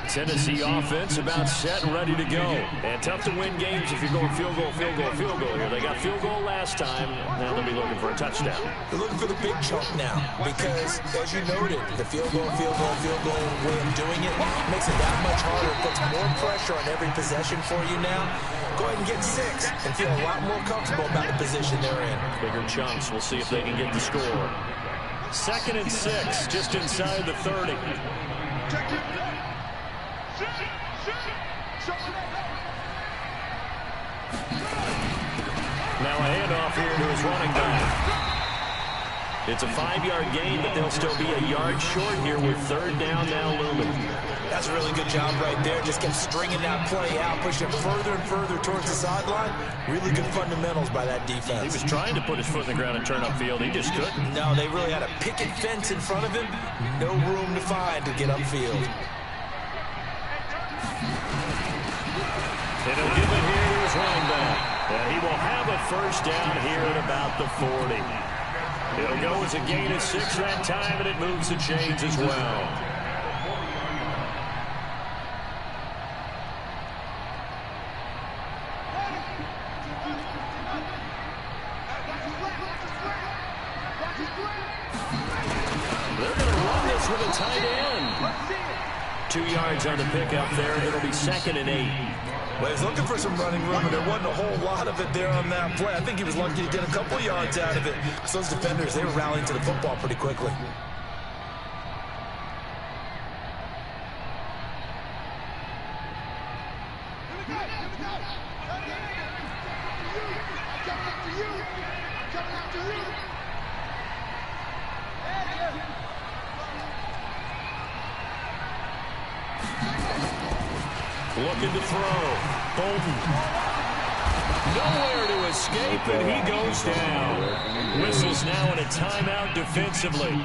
Tennessee offense about set and ready to go. And tough to win games if you're going field goal, field goal, field goal here. They got field goal last time. Now they'll be looking for a touchdown. They're looking for the big chunk now because, as you noted, the field goal way of doing it makes it that much harder. It puts more pressure on every possession for you now. Go ahead and get 6 and feel a lot more comfortable about the position they're in. Bigger chunks. We'll see if they can get the score. 2nd and 6, just inside the 30. Now a handoff here to his running back. It's a 5-yard gain, but they'll still be a yard short here with 3rd down now looming. That's a really good job right there. Just kept stringing that play out, pushing it further and further towards the sideline. Really good fundamentals by that defense. He was trying to put his foot in the ground and turn upfield. He just couldn't. No, they really had a picket fence in front of him. No room to find to get upfield. And he'll give it here to his running back. And he will have a 1st down here at about the 40. It'll go as a gain of 6 that time, and it moves the chains as well. They're going to run this with a tight end. 2 yards on the pickup there. It'll be 2nd and 8. Well, he's looking for some running room, and there wasn't a whole lot of it there on that play. I think he was lucky to get a couple yards out of it. Because those defenders, they were rallying to the football pretty quickly. Looking to throw. Bolden. Nowhere to escape, and he goes down. Whistles now in a timeout defensively.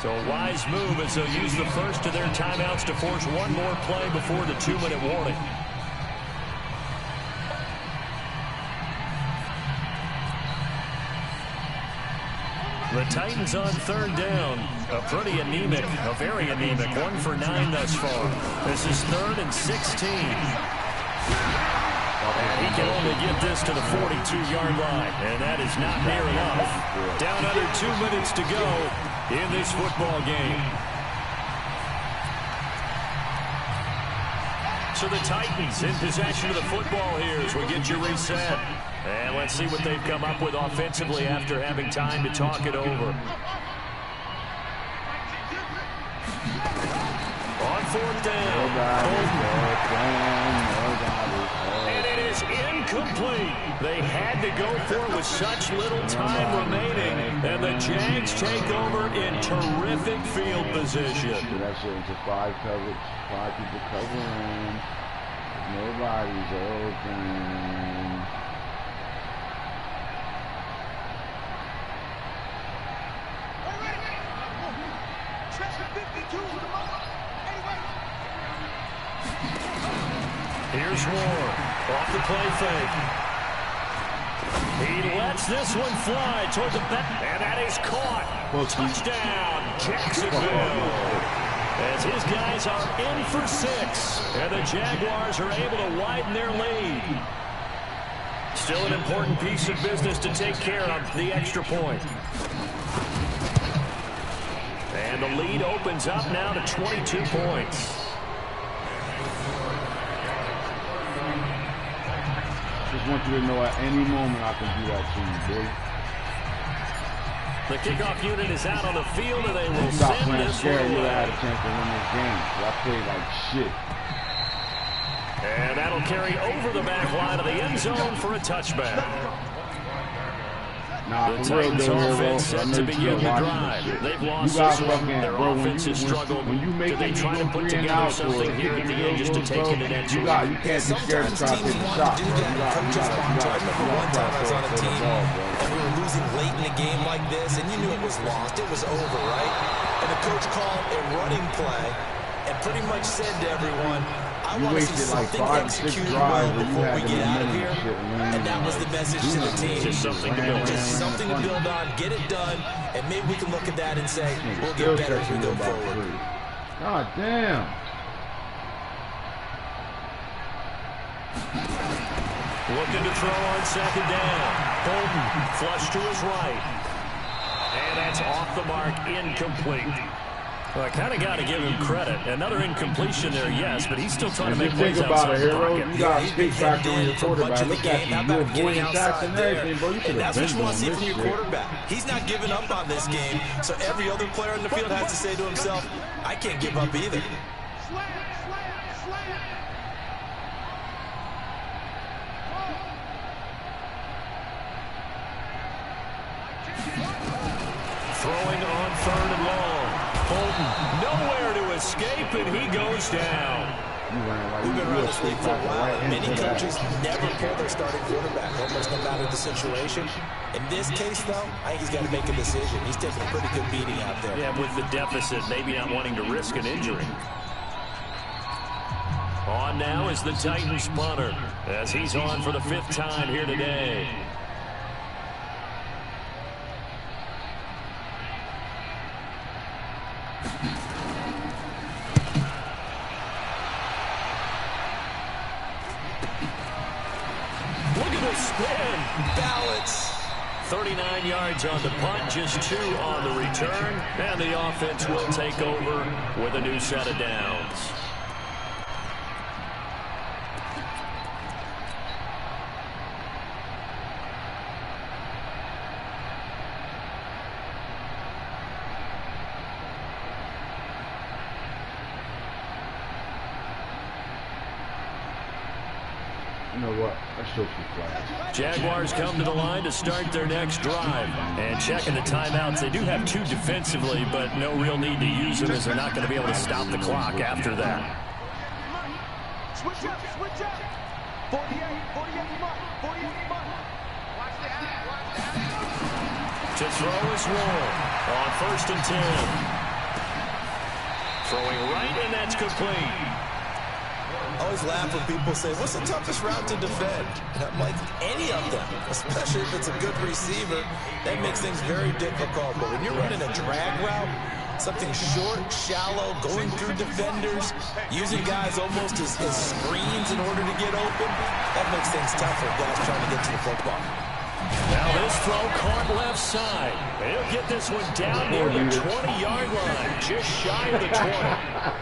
So a wise move as they'll use the first of their timeouts to force one more play before the 2-minute warning. The Titans on 3rd down. A pretty anemic, a very anemic 1 for 9 thus far. This is 3rd and 16. And he can only get this to the 42-yard line. And that is not near enough. Down under 2 minutes to go in this football game. So the Titans in possession of the football here as we get you reset. And let's see what they've come up with offensively after having time to talk it over. On 4th down. And it is incomplete. They had to go for it with such little time remaining. And the Jags take over in terrific field position. That shit into 5 coverage. 5 people covering. Nobody's open. Here's Ward off the play fake. He lets this one fly toward the back, and that is caught. Touchdown, Jacksonville. As his guys are in for 6, and the Jaguars are able to widen their lead. Still an important piece of business to take care of, the extra point. And the lead opens up now to 22 points. Just want you to know at any moment I can do that to you, boy. The kickoff unit is out on the field, and they will Stop send playing this scary. one You away. had a chance to win this game. So I played like shit. And that'll carry over the back line of the end zone for a touchback. Nah, The for real, Titans though, offense bro. set to begin the drive. They've lost this one. Their offense has struggled. Do they try to put together something here at the end just to take it in that you can't be scared to try to take a shot. Do that. Coaches want to. I remember one time I was on a team and we were losing late in a game like this, and you knew it was lost. It was over, right? And the coach called a running play and pretty much said to everyone, I want to see something like executed well before we get out of here. And that was the message to the team. Just something to build. Just something to build on, get it done, and maybe we can look at that and say, we'll get better as we go forward. God damn. Looking to throw on second down. Bolton flush to his right. And that's off the mark, incomplete. Well, I kind of got to give him credit. Another incompletion there, yes, but he's still trying to make plays outside the pocket. You got to stick back on your quarterback. Look at you. You're avoiding sacks and everything, bro. You should have been doing this from your quarterback. He's not giving up on this game, so every other player in the field has to say to himself, I can't give up either. Throwing on 3rd and long. Bolton nowhere to escape, and he goes down. We've been around this league for a while. Many coaches never pull their starting quarterback, almost no matter the situation. In this case, though, I think he's got to make a decision. He's taking a pretty good beating out there. Yeah, with the deficit, maybe not wanting to risk an injury. On now is the Titans punter, as he's on for the 5th time here today. Look at the spin. Balance. 39 yards on the punt, just 2 on the return. And the offense will take over with a new set of downs. You know what? Let's show some flags. Jaguars come to the line to start their next drive. And checking the timeouts, they do have 2 defensively, but no real need to use them as they're not going to be able to stop the clock after that. Switch up, switch up. 48 month. To throw is Ward on 1st and 10. Throwing right, and that's complete. I always laugh when people say, what's the toughest route to defend? And I'm like, any of them, especially if it's a good receiver, that makes things very difficult. But when you're running a drag route, something short, shallow, going through defenders, using guys almost as screens in order to get open, that makes things tougher, guys trying to get to the football. Now this throw caught left side. He'll get this one down near the 20-yard line, just shy of the 20.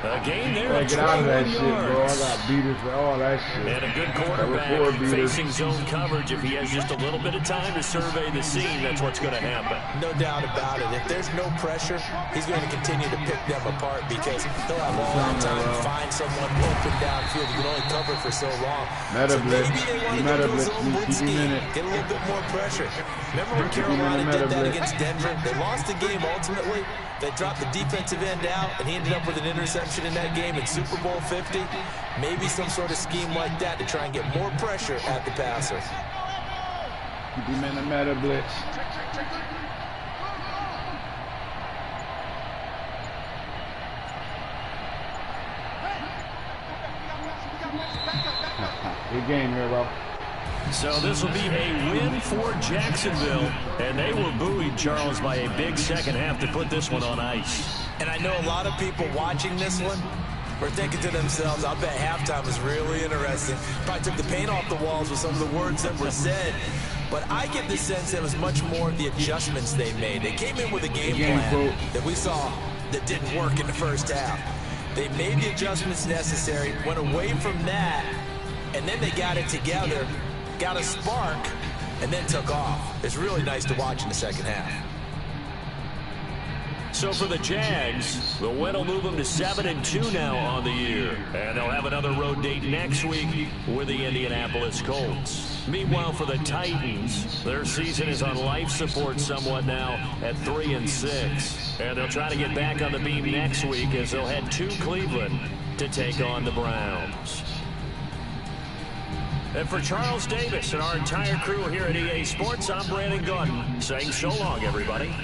A gain there of 21 get out of that yards. shit, bro. I got beaters for all that shit. And a good quarterback facing zone coverage. If he has just a little bit of time to survey the scene, that's what's going to happen. No doubt about it. If there's no pressure, he's going to continue to pick them apart because he'll have all the time to find someone open downfield. You can only cover for so long. Meta blitz. Maybe they want to go to a zone blitz scheme, get a little bit more pressure. Remember when Carolina did that against Denver? They lost the game ultimately. They dropped the defensive end out, and he ended up with an interception in that game in Super Bowl 50. Maybe some sort of scheme like that to try and get more pressure at the passer. Keep him in the meta blitz. Good game here, bro. So this will be a win for Jacksonville, and they were buoyed, Charles, by a big second half to put this one on ice. And I know a lot of people watching this one were thinking to themselves, I'll bet halftime was really interesting. Probably took the paint off the walls with some of the words that were said. But I get the sense it was much more of the adjustments they made. They came in with a game plan that we saw that didn't work in the first half. They made the adjustments necessary, went away from that, and then they got it together, got a spark, and then took off. It's really nice to watch in the second half. So for the Jags, the win will move them to 7-2 now on the year. And they'll have another road date next week with the Indianapolis Colts. Meanwhile, for the Titans, their season is on life support somewhat now at 3-6. And they'll try to get back on the beam next week as they'll head to Cleveland to take on the Browns. And for Charles Davis and our entire crew here at EA Sports, I'm Brandon Gordon saying so long, everybody.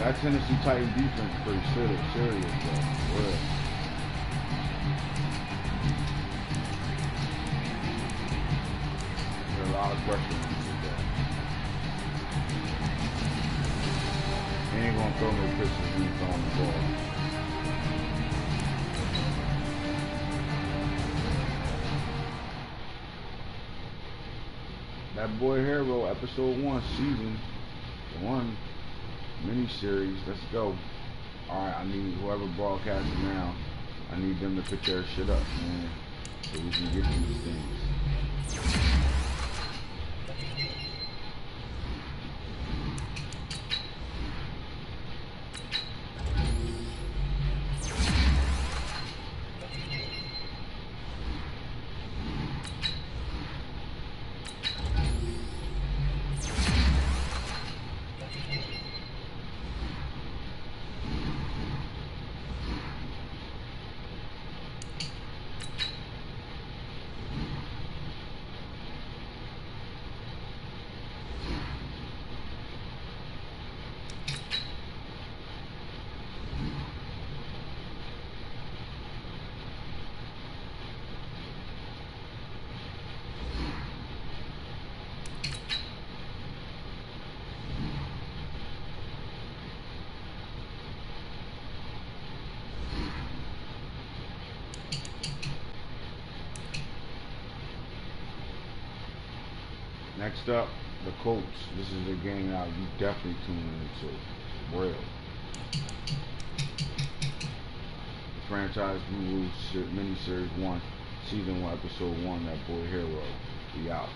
That Tennessee Titan defense is pretty serious, though. For real. There's a lot of questions with that. He ain't gonna throw no pitches when he's throwing the ball. That Boy Hero, episode 1, season 1, miniseries. Let's go. Alright, I need whoever broadcasts now, I need them to put their shit up, man, so we can get these things. Next up, the Colts. This is a game now you definitely tune into. Real. Franchise Guru miniseries 1, season 1, episode 1. That Boy Hero. We out.